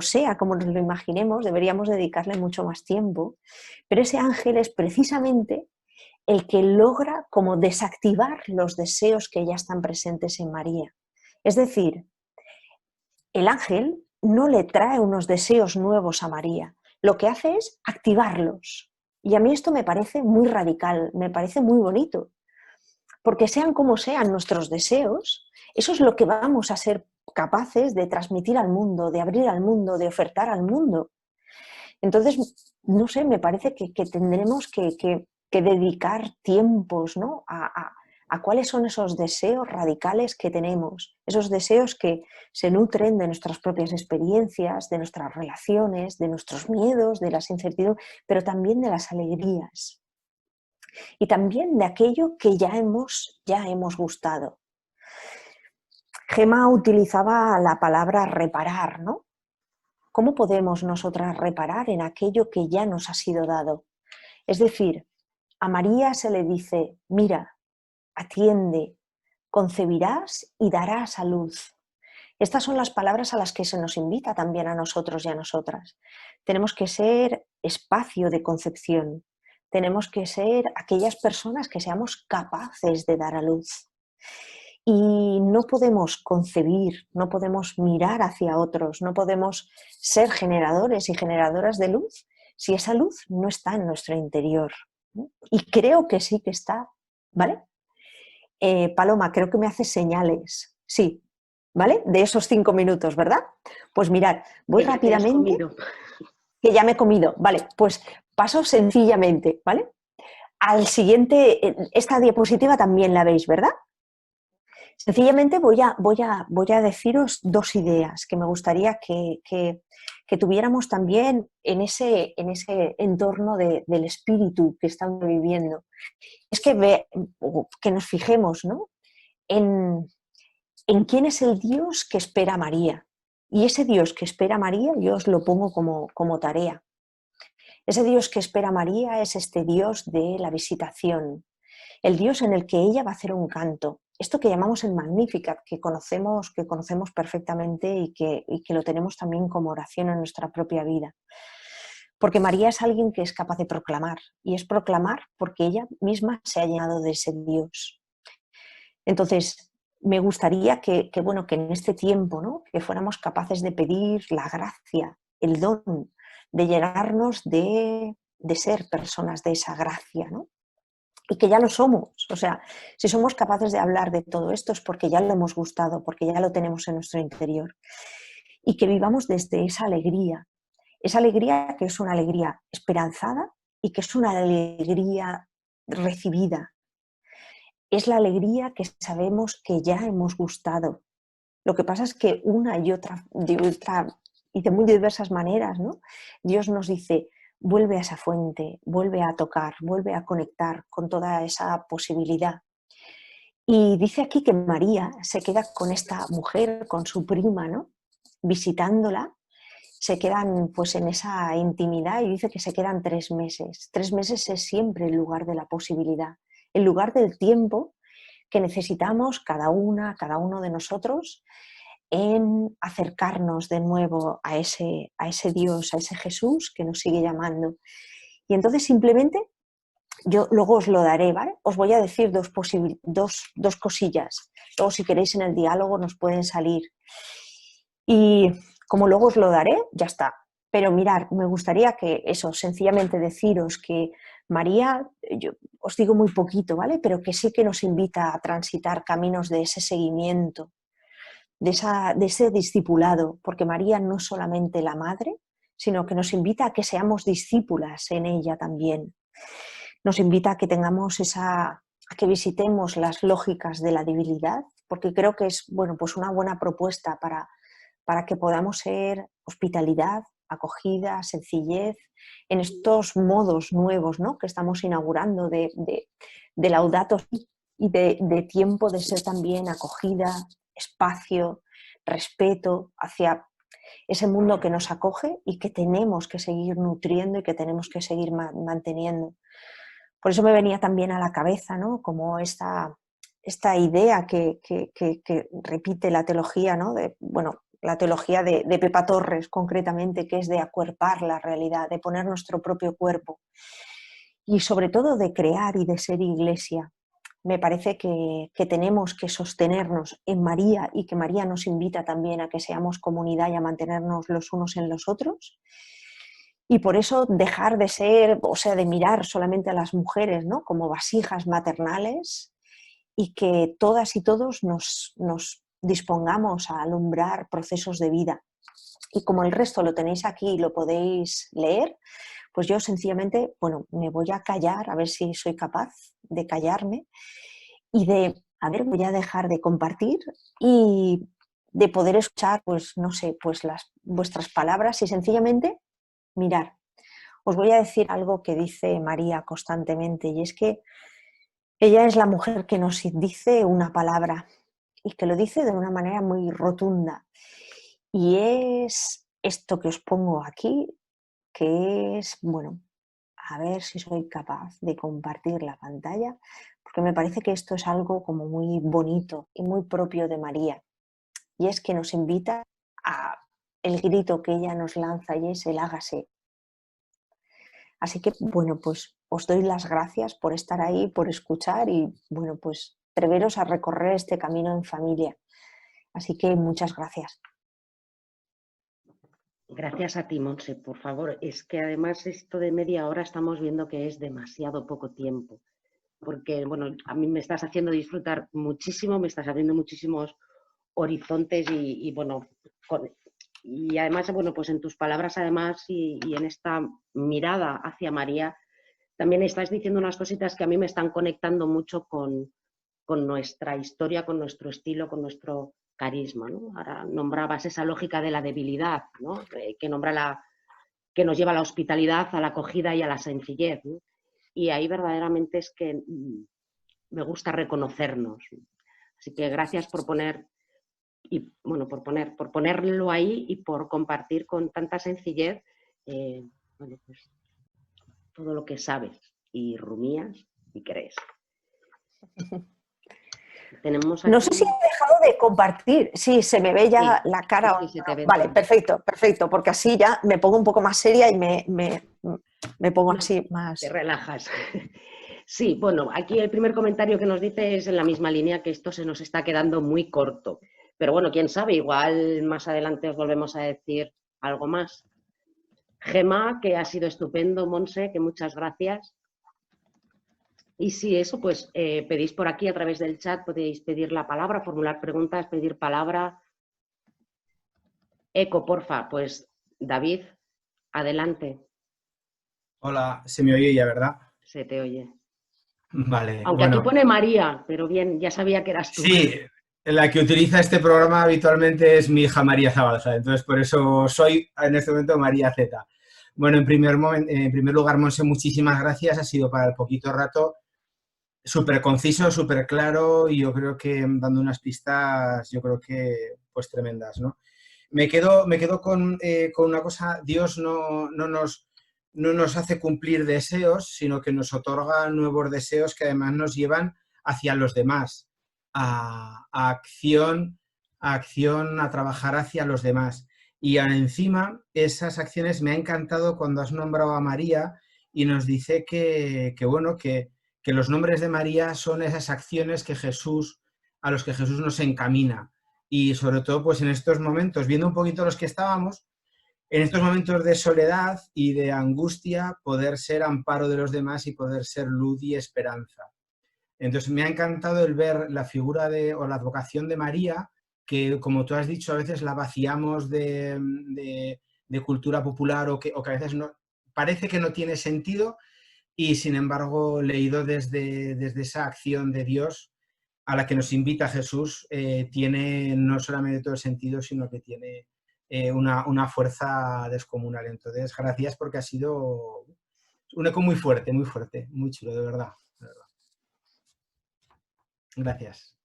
nos lo imaginemos, deberíamos dedicarle mucho más tiempo, pero ese ángel es precisamente el que logra como desactivar los deseos que ya están presentes en María. Es decir, el ángel no le trae unos deseos nuevos a María, lo que hace es activarlos. Y a mí esto me parece muy radical, me parece muy bonito, porque sean como sean nuestros deseos, eso es lo que vamos a ser capaces de transmitir al mundo, de abrir al mundo, de ofertar al mundo. Entonces, no sé, me parece que tendremos que dedicar tiempos, ¿no? a cuáles son esos deseos radicales que tenemos, esos deseos que se nutren de nuestras propias experiencias, de nuestras relaciones, de nuestros miedos, de las incertidumbres, pero también de las alegrías. Y también de aquello que ya hemos gustado. Gemma utilizaba la palabra reparar, ¿no? ¿Cómo podemos nosotras reparar en aquello que ya nos ha sido dado? Es decir, a María se le dice, mira, atiende, concebirás y darás a luz. Estas son las palabras a las que se nos invita también a nosotros y a nosotras. Tenemos que ser espacio de concepción, tenemos que ser aquellas personas que seamos capaces de dar a luz. Y no podemos concebir, no podemos mirar hacia otros, no podemos ser generadores y generadoras de luz si esa luz no está en nuestro interior, ¿no? Y creo que sí que está, ¿vale? Paloma, creo que me haces señales, sí, ¿vale? De esos 5 minutos, ¿verdad? Pues mirad, voy Que ya te has rápidamente, comido. que ya me he comido, ¿vale? Pues paso sencillamente, ¿vale? Al siguiente, esta diapositiva también la veis, ¿verdad? Sencillamente voy a deciros 2 ideas que me gustaría que tuviéramos también en ese entorno del espíritu que estamos viviendo. Es que nos fijemos, ¿no? en quién es el Dios que espera a María. Y ese Dios que espera a María, yo os lo pongo como tarea. Ese Dios que espera a María es este Dios de la visitación, el Dios en el que ella va a hacer un canto. Esto que llamamos el Magnificat, que conocemos perfectamente y que lo tenemos también como oración en nuestra propia vida. Porque María es alguien que es capaz de proclamar, y es proclamar porque ella misma se ha llenado de ese Dios. Entonces, me gustaría bueno, que en este tiempo, ¿no? Que fuéramos capaces de pedir la gracia, el don, de llenarnos de ser personas de esa gracia, ¿no? Y que ya lo somos. O sea, si somos capaces de hablar de todo esto es porque ya lo hemos gustado, porque ya lo tenemos en nuestro interior. Y que vivamos desde esa alegría que es una alegría esperanzada y que es una alegría recibida. Es la alegría que sabemos que ya hemos gustado. Lo que pasa es que una y otra y de muy diversas maneras, ¿no? Dios nos dice, vuelve a esa fuente, vuelve a tocar, vuelve a conectar con toda esa posibilidad. Y dice aquí que María se queda con esta mujer, con su prima, ¿no? Visitándola, se quedan pues en esa intimidad y dice que se quedan 3 meses. 3 meses es siempre el lugar de la posibilidad, el lugar del tiempo que necesitamos cada uno de nosotros en acercarnos de nuevo a ese Dios, a ese Jesús que nos sigue llamando. Y entonces simplemente, yo luego os lo daré, ¿vale? Os voy a decir dos cosillas. Luego si queréis en el diálogo nos pueden salir. Y como luego os lo daré, ya está. Pero mirad, me gustaría que eso, sencillamente deciros que María, yo os digo muy poquito, ¿vale? Pero que sí que nos invita a transitar caminos de ese seguimiento, de ese discipulado, porque María no es solamente la madre, sino que nos invita a que seamos discípulas en ella también. Nos invita a que tengamos a que visitemos las lógicas de la divinidad, porque creo que es, bueno, pues una buena propuesta para que podamos ser hospitalidad, acogida, sencillez, en estos modos nuevos, ¿no?, que estamos inaugurando de Laudato Si y de tiempo de ser también acogida, espacio, respeto hacia ese mundo que nos acoge y que tenemos que seguir nutriendo y que tenemos que seguir manteniendo. Por eso me venía también a la cabeza, ¿no?, como esta idea que repite la teología, ¿no?, la teología de Pepa Torres concretamente, que es de acuerpar la realidad, de poner nuestro propio cuerpo y sobre todo de crear y de ser iglesia. Me parece que tenemos que sostenernos en María y que María nos invita también a que seamos comunidad y a mantenernos los unos en los otros. Y por eso dejar de ser, o sea, de mirar solamente a las mujeres, ¿no?, como vasijas maternales, y que todas y todos nos dispongamos a alumbrar procesos de vida. Y como el resto lo tenéis aquí y lo podéis leer, pues yo sencillamente, bueno, me voy a callar, a ver si soy capaz de callarme y voy a dejar de compartir y de poder escuchar, pues no sé, pues vuestras palabras y sencillamente mirar. Os voy a decir algo que dice María constantemente, y es que ella es la mujer que nos dice una palabra y que lo dice de una manera muy rotunda. Y es esto que os pongo aquí, que es, bueno, a ver si soy capaz de compartir la pantalla, porque me parece que esto es algo como muy bonito y muy propio de María. Y es que nos invita a el grito que ella nos lanza, y es el hágase. Así que, bueno, pues os doy las gracias por estar ahí, por escuchar y, bueno, pues atreveros a recorrer este camino en familia. Así que muchas gracias. Gracias a ti, Monse, por favor. Es que además esto de media hora estamos viendo que es demasiado poco tiempo, porque, bueno, a mí me estás haciendo disfrutar muchísimo, me estás abriendo muchísimos horizontes y bueno, y además, bueno, pues en tus palabras además y en esta mirada hacia María, también estás diciendo unas cositas que a mí me están conectando mucho con nuestra historia, con nuestro estilo, con nuestro carisma, ¿no? Ahora nombrabas esa lógica de la debilidad, ¿no?, que nos lleva a la hospitalidad, a la acogida y a la sencillez, ¿no? Y ahí verdaderamente es que me gusta reconocernos. Así que gracias por poner, y bueno, por ponerlo ahí y por compartir con tanta sencillez, bueno, pues todo lo que sabes y rumías y crees. Tenemos aquí... No sé si he dejado de compartir. Sí, se me ve ya la cara. Sí, se te ve. Vale, perfecto, perfecto, porque así ya me pongo un poco más seria y me pongo así más... Te relajas. Sí, bueno, aquí el primer comentario que nos dice es en la misma línea, que esto se nos está quedando muy corto. Pero bueno, quién sabe, igual más adelante os volvemos a decir algo más. Gemma, que ha sido estupendo, Monse, que muchas gracias. Y si eso, pues pedís por aquí a través del chat, podéis pedir la palabra, formular preguntas, pedir palabra. Eco, porfa, pues David, adelante. Hola, se me oye ya, ¿verdad? Se te oye. Vale, Aunque bueno. aquí pone María, pero bien, ya sabía que eras tú. Sí, la que utiliza este programa habitualmente es mi hija María Zabalza, entonces por eso soy en este momento María Z. Bueno, en primer lugar, Monse, muchísimas gracias, ha sido para el poquito rato súper conciso, súper claro y yo creo que dando unas pistas, yo creo que pues tremendas, ¿no? Me quedo con una cosa: Dios no nos hace cumplir deseos, sino que nos otorga nuevos deseos que además nos llevan hacia los demás, a acción, a trabajar hacia los demás. Y encima, esas acciones me ha encantado cuando has nombrado a María y nos dice que los nombres de María son esas acciones a los que Jesús nos encamina. Y sobre todo, pues en estos momentos, viendo un poquito los que estábamos, en estos momentos de soledad y de angustia, poder ser amparo de los demás y poder ser luz y esperanza. Entonces me ha encantado el ver la figura o la advocación de María, que como tú has dicho, a veces la vaciamos de cultura popular o que a veces no, parece que no tiene sentido, y sin embargo, leído desde esa acción de Dios a la que nos invita Jesús, tiene no solamente todo el sentido, sino que tiene una fuerza descomunal. Entonces, gracias, porque ha sido un eco muy fuerte, muy chulo, de verdad. Gracias.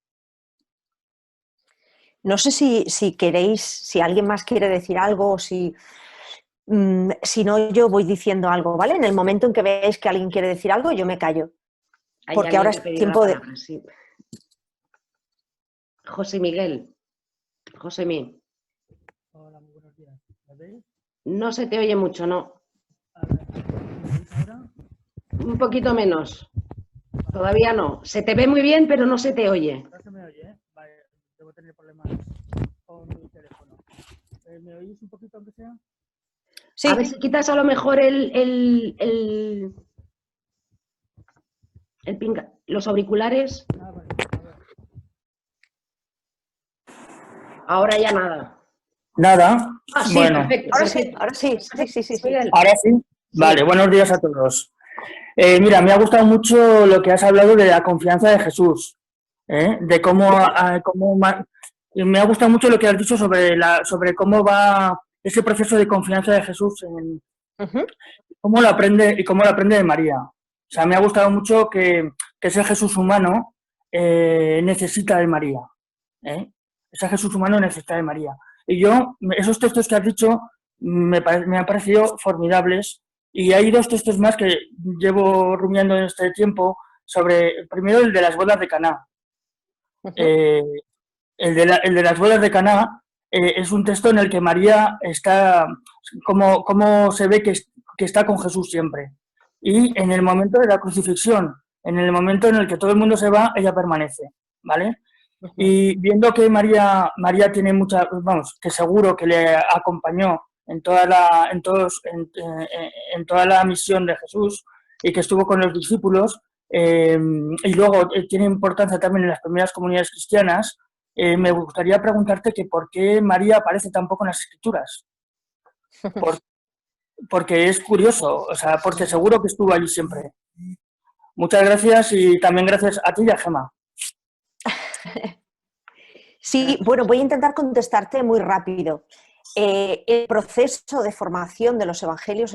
No sé si queréis, si alguien más quiere decir algo, o si no, yo voy diciendo algo, ¿vale? En el momento en que veáis que alguien quiere decir algo, yo me callo. Porque ahora es tiempo de... Sí. José Miguel. Josemi. Hola, muy buenos días. ¿Me veis? No se te oye mucho, ¿no? A ver, ¿me veis ahora? Un poquito menos. Todavía no. Se te ve muy bien, pero no se te oye. No se me oye, ¿eh? Vale, debo tener problemas con mi teléfono. ¿Me oís un poquito, aunque sea? Sí. A ver si quitas a lo mejor los auriculares. Ah, vale, a ver. Ahora ya nada. Nada. Ah, sí, Bueno, perfecto. Ahora perfecto. sí. ahora sí. Vale, buenos días a todos. Mira, me ha gustado mucho lo que has hablado de la confianza de Jesús, de me ha gustado mucho lo que has dicho sobre cómo va ese proceso de confianza de Jesús, cómo lo aprende de María. O sea, me ha gustado mucho que ese Jesús humano necesita de María. Ese Jesús humano necesita de María. Y esos textos que has dicho me han parecido formidables. Y hay dos textos más que llevo rumiando en este tiempo primero el de las bodas de Caná. El de las bodas de Caná es un texto en el que María está, como se ve que está con Jesús siempre. Y en el momento de la crucifixión, en el momento en el que todo el mundo se va, ella permanece, ¿vale? Y viendo que María tiene que seguro que le acompañó en toda la misión de Jesús y que estuvo con los discípulos, y luego tiene importancia también en las primeras comunidades cristianas, me gustaría preguntarte que por qué María aparece tan poco en las Escrituras. Porque es curioso, o sea, porque seguro que estuvo allí siempre. Muchas gracias, y también gracias a ti y a Gemma. Sí, bueno, voy a intentar contestarte muy rápido. El proceso de formación de los evangelios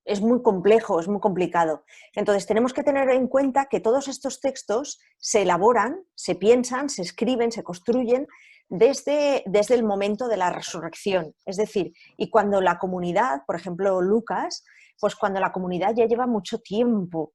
es muy complejo, es muy complicado. Entonces, tenemos que tener en cuenta que todos estos textos se elaboran, se piensan, se escriben, se construyen desde el momento de la resurrección. Es decir, y cuando la comunidad, por ejemplo, Lucas, pues cuando la comunidad ya lleva mucho tiempo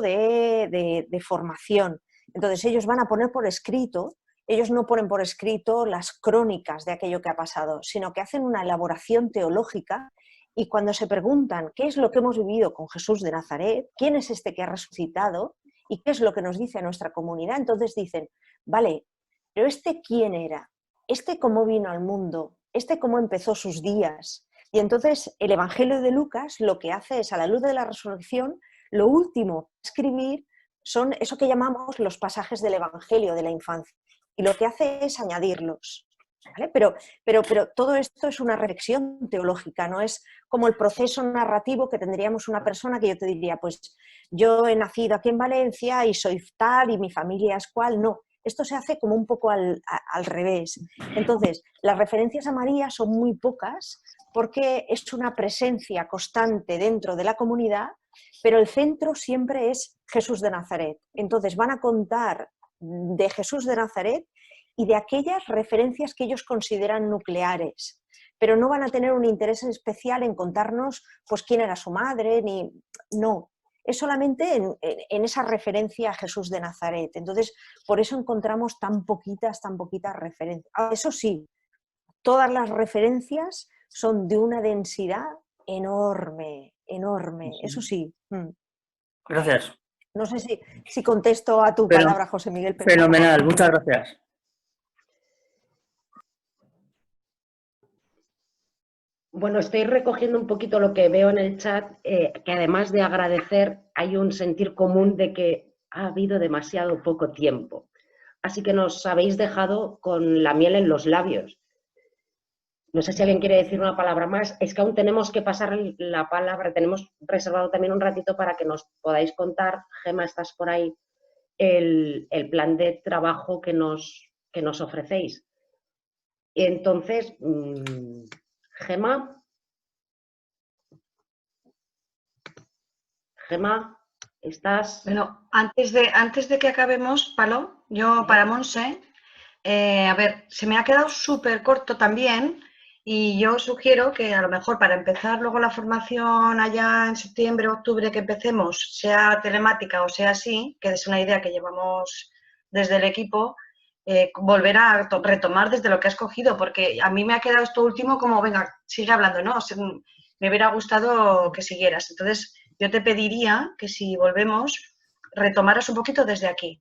de formación. Entonces, ellos van a poner por escrito. Ellos no ponen por escrito las crónicas de aquello que ha pasado, sino que hacen una elaboración teológica, y cuando se preguntan qué es lo que hemos vivido con Jesús de Nazaret, quién es este que ha resucitado y qué es lo que nos dice a nuestra comunidad, entonces dicen, vale, pero ¿este quién era? ¿Este cómo vino al mundo? ¿Este cómo empezó sus días? Y entonces el Evangelio de Lucas lo que hace es, a la luz de la resurrección, lo último que escribir son eso que llamamos los pasajes del Evangelio de la infancia. Y lo que hace es añadirlos, ¿vale? Pero todo esto es una reflexión teológica, no es como el proceso narrativo que tendríamos una persona que yo te diría, pues yo he nacido aquí en Valencia y soy tal y mi familia es cual. No, esto se hace como un poco al revés. Entonces, las referencias a María son muy pocas porque es una presencia constante dentro de la comunidad, pero el centro siempre es Jesús de Nazaret. Entonces, van a contar de Jesús de Nazaret y de aquellas referencias que ellos consideran nucleares, pero no van a tener un interés especial en contarnos pues, quién era su madre, ni... no. Es solamente en esa referencia a Jesús de Nazaret. Entonces, por eso encontramos tan poquitas referencias. Eso sí, todas las referencias son de una densidad enorme, enorme. Sí. Eso sí. Gracias. No sé si contesto a tu palabra, José Miguel. Pero... Fenomenal, muchas gracias. Bueno, estoy recogiendo un poquito lo que veo en el chat, que además de agradecer, hay un sentir común de que ha habido demasiado poco tiempo. Así que nos habéis dejado con la miel en los labios. No sé si alguien quiere decir una palabra más. Es que aún tenemos que pasar la palabra, tenemos reservado también un ratito para que nos podáis contar, Gemma, estás por ahí, el plan de trabajo que nos ofrecéis. Entonces, Gemma, ¿estás? Bueno, antes de que acabemos, Palo, yo para Monse, a ver, se me ha quedado súper corto también y yo sugiero que a lo mejor para empezar luego la formación allá en septiembre, octubre que empecemos, sea telemática o sea así, que es una idea que llevamos desde el equipo, volver a retomar desde lo que has cogido, porque a mí me ha quedado esto último como, venga, sigue hablando, ¿no? O sea, me hubiera gustado que siguieras. Entonces, yo te pediría que si volvemos, retomaras un poquito desde aquí.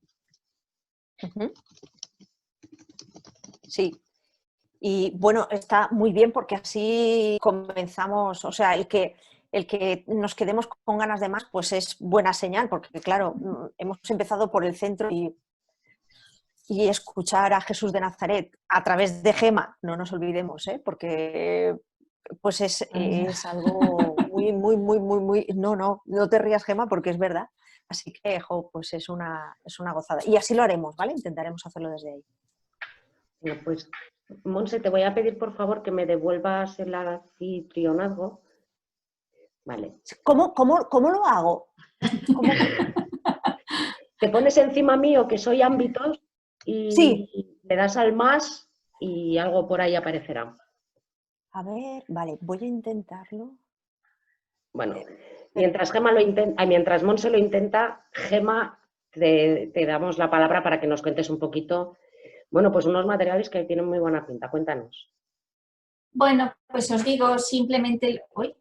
Sí. Y bueno, está muy bien porque así comenzamos, o sea, el que nos quedemos con ganas de más, pues es buena señal, porque claro, hemos empezado por el centro y escuchar a Jesús de Nazaret a través de Gemma, no nos olvidemos, porque pues es algo muy, no te rías, Gemma, porque es verdad. Así que, pues es una gozada. Y así lo haremos, ¿vale? Intentaremos hacerlo desde ahí. Bueno, pues, Monse, te voy a pedir, por favor, que me devuelvas el anfitrionazgo. Vale. ¿Cómo lo hago? Te pones encima mío, que soy ámbitos, y sí. le das al más y algo por ahí aparecerá. A ver, vale, voy a intentarlo. Bueno, mientras Monse lo intenta, Gemma, te damos la palabra para que nos cuentes un poquito, bueno, pues unos materiales que tienen muy buena pinta. Cuéntanos. Bueno, pues os digo simplemente... Uy,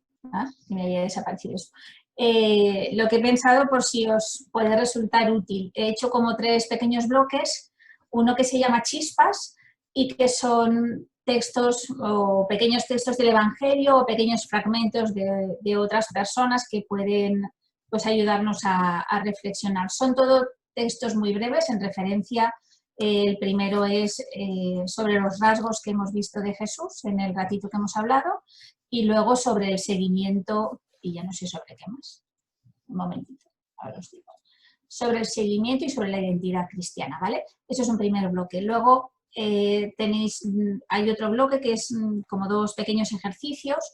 me había desaparecido esto. Lo que he pensado por si os puede resultar útil. He hecho como 3 pequeños bloques, uno que se llama Chispas y que son textos o pequeños textos del Evangelio o pequeños fragmentos de otras personas que pueden pues, ayudarnos a reflexionar. Son todos textos muy breves en referencia. El primero es sobre los rasgos que hemos visto de Jesús en el ratito que hemos hablado y luego sobre el seguimiento, y ya no sé sobre qué más. Un momentito, ahora os digo. Sobre el seguimiento y sobre la identidad cristiana, ¿vale? Eso es un primer bloque. Luego hay otro bloque que es como 2 pequeños ejercicios.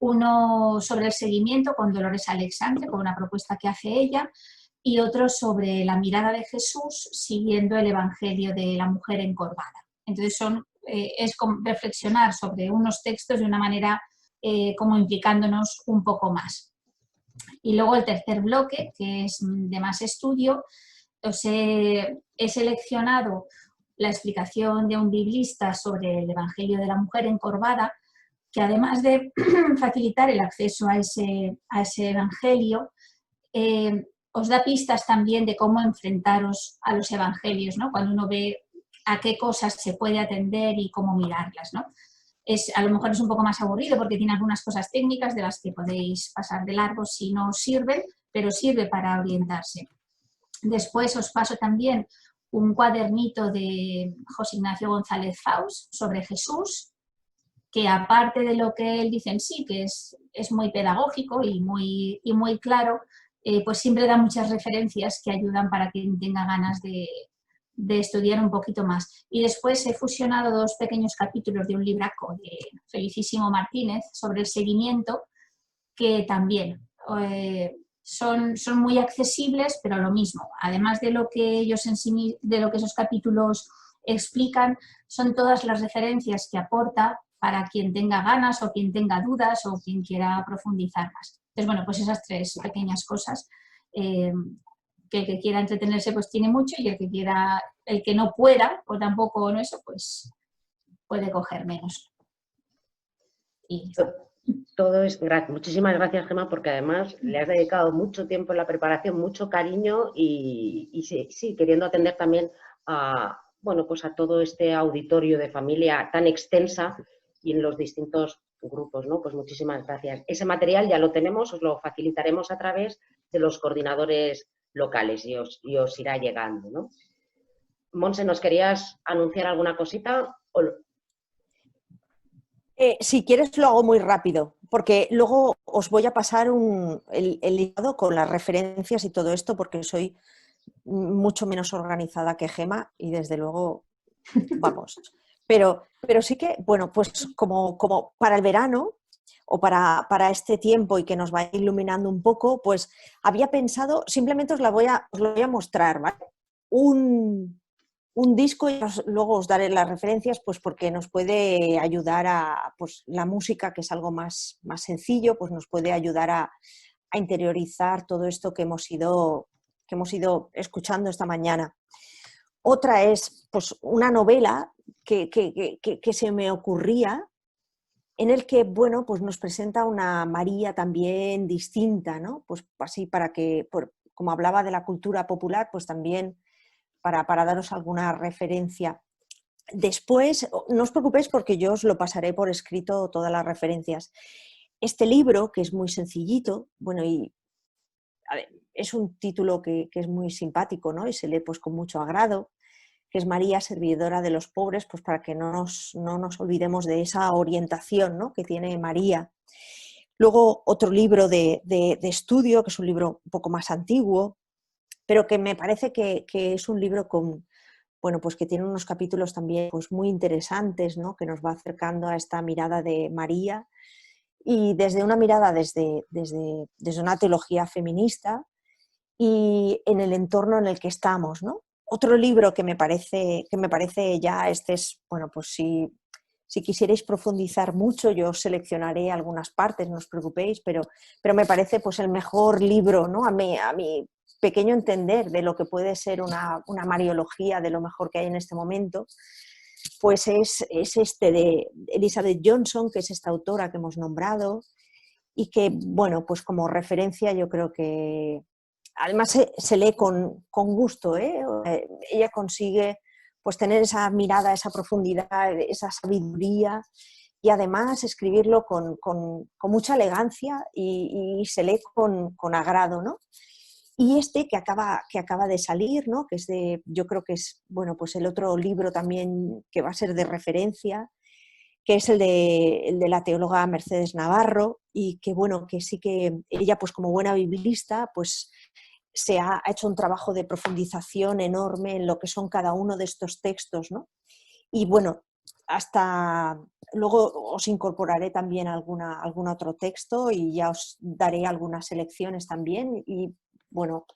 Uno sobre el seguimiento con Dolores Alexandre, con una propuesta que hace ella, y otro sobre la mirada de Jesús siguiendo el Evangelio de la mujer encorvada. Entonces es como reflexionar sobre unos textos de una manera como implicándonos un poco más. Y luego el tercer bloque, que es de más estudio, he seleccionado la explicación de un biblista sobre el Evangelio de la mujer encorvada, que además de facilitar el acceso a ese Evangelio, os da pistas también de cómo enfrentaros a los evangelios, ¿no? Cuando uno ve a qué cosas se puede atender y cómo mirarlas, ¿no? A lo mejor es un poco más aburrido porque tiene algunas cosas técnicas de las que podéis pasar de largo si no os sirven, pero sirve para orientarse. Después os paso también un cuadernito de José Ignacio González Faus sobre Jesús, que aparte de lo que él dice en sí, que es muy pedagógico y muy claro, pues siempre da muchas referencias que ayudan para quien tenga ganas de estudiar un poquito más. Y después he fusionado 2 pequeños capítulos de un libraco de Felicísimo Martínez sobre el seguimiento, que también son muy accesibles, pero lo mismo. Además de lo que esos capítulos explican, son todas las referencias que aporta para quien tenga ganas o quien tenga dudas o quien quiera profundizar más. Entonces, bueno, pues esas tres pequeñas cosas, que el que quiera entretenerse pues tiene mucho, y el que quiera, el que no pueda o tampoco no eso, pues puede coger menos. Y todo es muchísimas gracias, Gemma, porque además le has dedicado mucho tiempo en la preparación, mucho cariño y sí, queriendo atender también a, bueno, pues a todo este auditorio de familia tan extensa y en los distintos grupos, ¿no? Pues muchísimas gracias. Ese material ya lo tenemos, os lo facilitaremos a través de los coordinadores locales y os irá llegando, ¿no? Monse, ¿nos querías anunciar alguna cosita? Si quieres lo hago muy rápido, porque luego os voy a pasar el listado con las referencias y todo esto, porque soy mucho menos organizada que Gemma y desde luego, vamos. Pero sí que, bueno, pues como para el verano o para este tiempo y que nos va iluminando un poco, pues había pensado, simplemente os lo voy a mostrar, ¿vale? Un disco, y luego os daré las referencias, pues porque nos puede ayudar a, pues la música, que es algo más sencillo, pues nos puede ayudar a interiorizar todo esto que hemos ido escuchando esta mañana. Otra es pues una novela que se me ocurría, en el que, bueno, pues nos presenta una María también distinta, ¿no? Pues así para que, como hablaba de la cultura popular, pues también para daros alguna referencia. Después, no os preocupéis porque yo os lo pasaré por escrito todas las referencias. Este libro, que es muy sencillito, bueno, y a ver, es un título que es muy simpático, ¿no? Y se lee pues con mucho agrado, que es María, servidora de los pobres, pues para que no nos olvidemos de esa orientación, ¿no?, que tiene María. Luego otro libro de estudio, que es un libro un poco más antiguo, pero que me parece que es un libro con, bueno, pues que tiene unos capítulos también pues muy interesantes, ¿no?, que nos va acercando a esta mirada de María, y desde una mirada, desde una teología feminista y en el entorno en el que estamos, ¿no? Otro libro que me parece ya, este es, bueno, pues si quisierais profundizar mucho, yo seleccionaré algunas partes, no os preocupéis, pero me parece pues el mejor libro, ¿no?, a mi pequeño entender, de lo que puede ser una mariología de lo mejor que hay en este momento, pues es este de Elizabeth Johnson, que es esta autora que hemos nombrado, y que, bueno, pues como referencia yo creo que además se lee con gusto, ¿eh? Ella consigue pues tener esa mirada, esa profundidad, esa sabiduría, y además escribirlo con mucha elegancia y se lee con agrado, ¿no? Y este que acaba de salir, ¿no?, que es yo creo que es, bueno, pues el otro libro también que va a ser de referencia, que es el de la teóloga Mercedes Navarro, y que, bueno, que sí que ella, pues como buena biblista, pues se ha hecho un trabajo de profundización enorme en lo que son cada uno de estos textos, ¿no? Y bueno, hasta luego os incorporaré también algún otro texto y ya os daré algunas selecciones también, y bueno,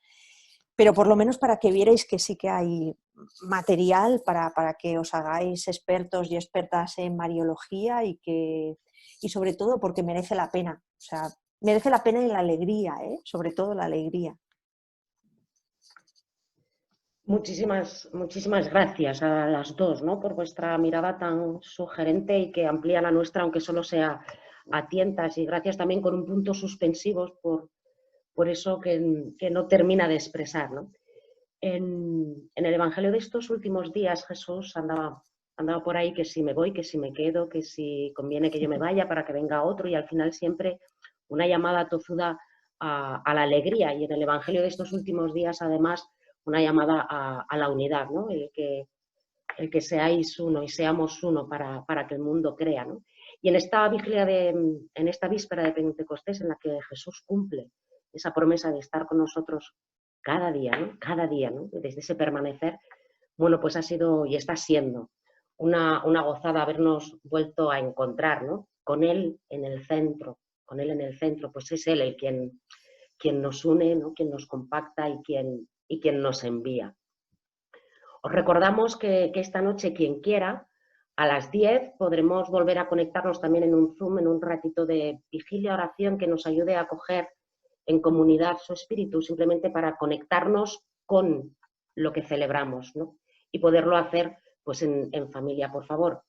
pero por lo menos para que vierais que sí que hay material para que os hagáis expertos y expertas en mariología, y sobre todo porque merece la pena, o sea, merece la pena, y la alegría, sobre todo la alegría. Muchísimas gracias a las dos, ¿no?, por vuestra mirada tan sugerente y que amplía la nuestra, aunque solo sea a tientas, y gracias también con un punto suspensivos por eso que no termina de expresar, ¿no? En el Evangelio de estos últimos días, Jesús andaba por ahí, que si me voy, que si me quedo, que si conviene que yo me vaya para que venga otro, y al final siempre una llamada tozuda a la alegría, y en el Evangelio de estos últimos días además una llamada a la unidad, ¿no?, el que seáis uno y seamos uno para que el mundo crea, ¿no? Y en esta víspera de Pentecostés, en la que Jesús cumple esa promesa de estar con nosotros cada día, ¿no?, cada día, ¿no?, desde ese permanecer, bueno, pues ha sido y está siendo una gozada habernos vuelto a encontrar, ¿no?, con Él en el centro, pues es Él el quien nos une, ¿no?, quien nos compacta y quien nos envía. Os recordamos que esta noche, quien quiera, a las 10 podremos volver a conectarnos también en un Zoom, en un ratito de vigilia, oración, que nos ayude a acoger en comunidad su espíritu, simplemente para conectarnos con lo que celebramos, ¿no? Y poderlo hacer pues en familia, por favor.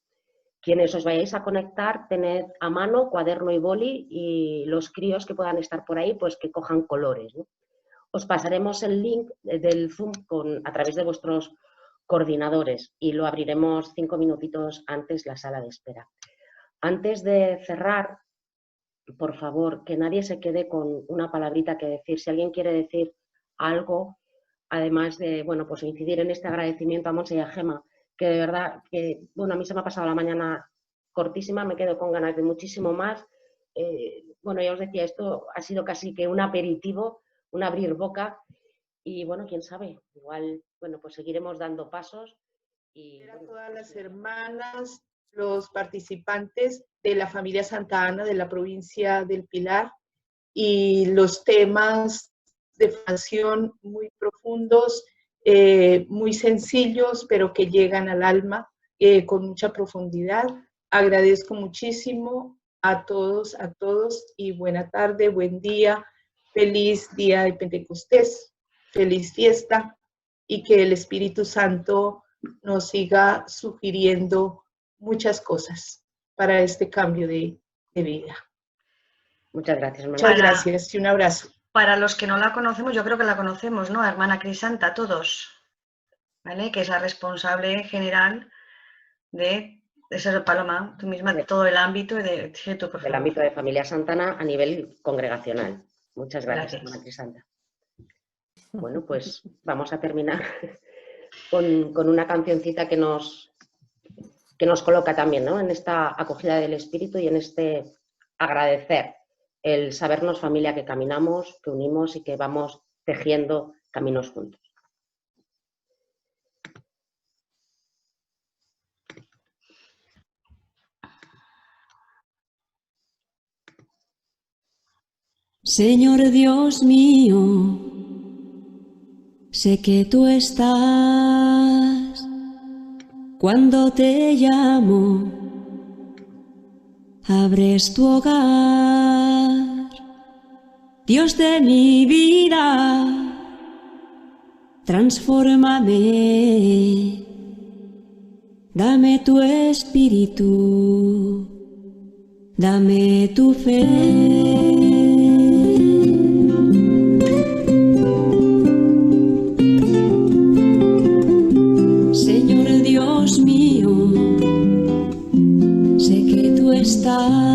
Quienes os vayáis a conectar, tened a mano cuaderno y boli, y los críos que puedan estar por ahí, pues que cojan colores, ¿no? Os pasaremos el link del Zoom a través de vuestros coordinadores y lo abriremos 5 minutitos antes la sala de espera. Antes de cerrar, por favor, que nadie se quede con una palabrita que decir. Si alguien quiere decir algo, además de, bueno, pues incidir en este agradecimiento a Monse y a Gema, que de verdad, que, bueno, a mí se me ha pasado la mañana cortísima, me quedo con ganas de muchísimo más. Bueno, ya os decía, esto ha sido casi que un aperitivo, un abrir boca, y bueno, quién sabe, igual, bueno, pues seguiremos dando pasos. Y a todas las hermanas, los participantes de la familia Santa Ana de la provincia del Pilar, y los temas de formación muy profundos, muy sencillos, pero que llegan al alma con mucha profundidad. Agradezco muchísimo a todos y buena tarde, buen día, feliz día de Pentecostés, feliz fiesta, y que el Espíritu Santo nos siga sugiriendo muchas cosas para este cambio de vida. Muchas gracias, hermana. Muchas gracias y un abrazo. Para los que no la conocemos, yo creo que la conocemos, ¿no? Hermana Crisanta, todos, ¿vale? Que es la responsable general de ser Paloma, tú misma, de todo el ámbito y de tú, por favor. Del ámbito de Familia Santa Ana a nivel congregacional. Muchas gracias, hermana Crisanta. Bueno, pues vamos a terminar con una cancioncita que nos coloca también, ¿no? En esta acogida del Espíritu y en este agradecer el sabernos familia, que caminamos, que unimos y que vamos tejiendo caminos juntos. Señor Dios mío, sé que tú estás cuando te llamo, abres tu hogar, Dios de mi vida, transfórmame, dame tu espíritu, dame tu fe. Señor Dios mío, sé que tú estás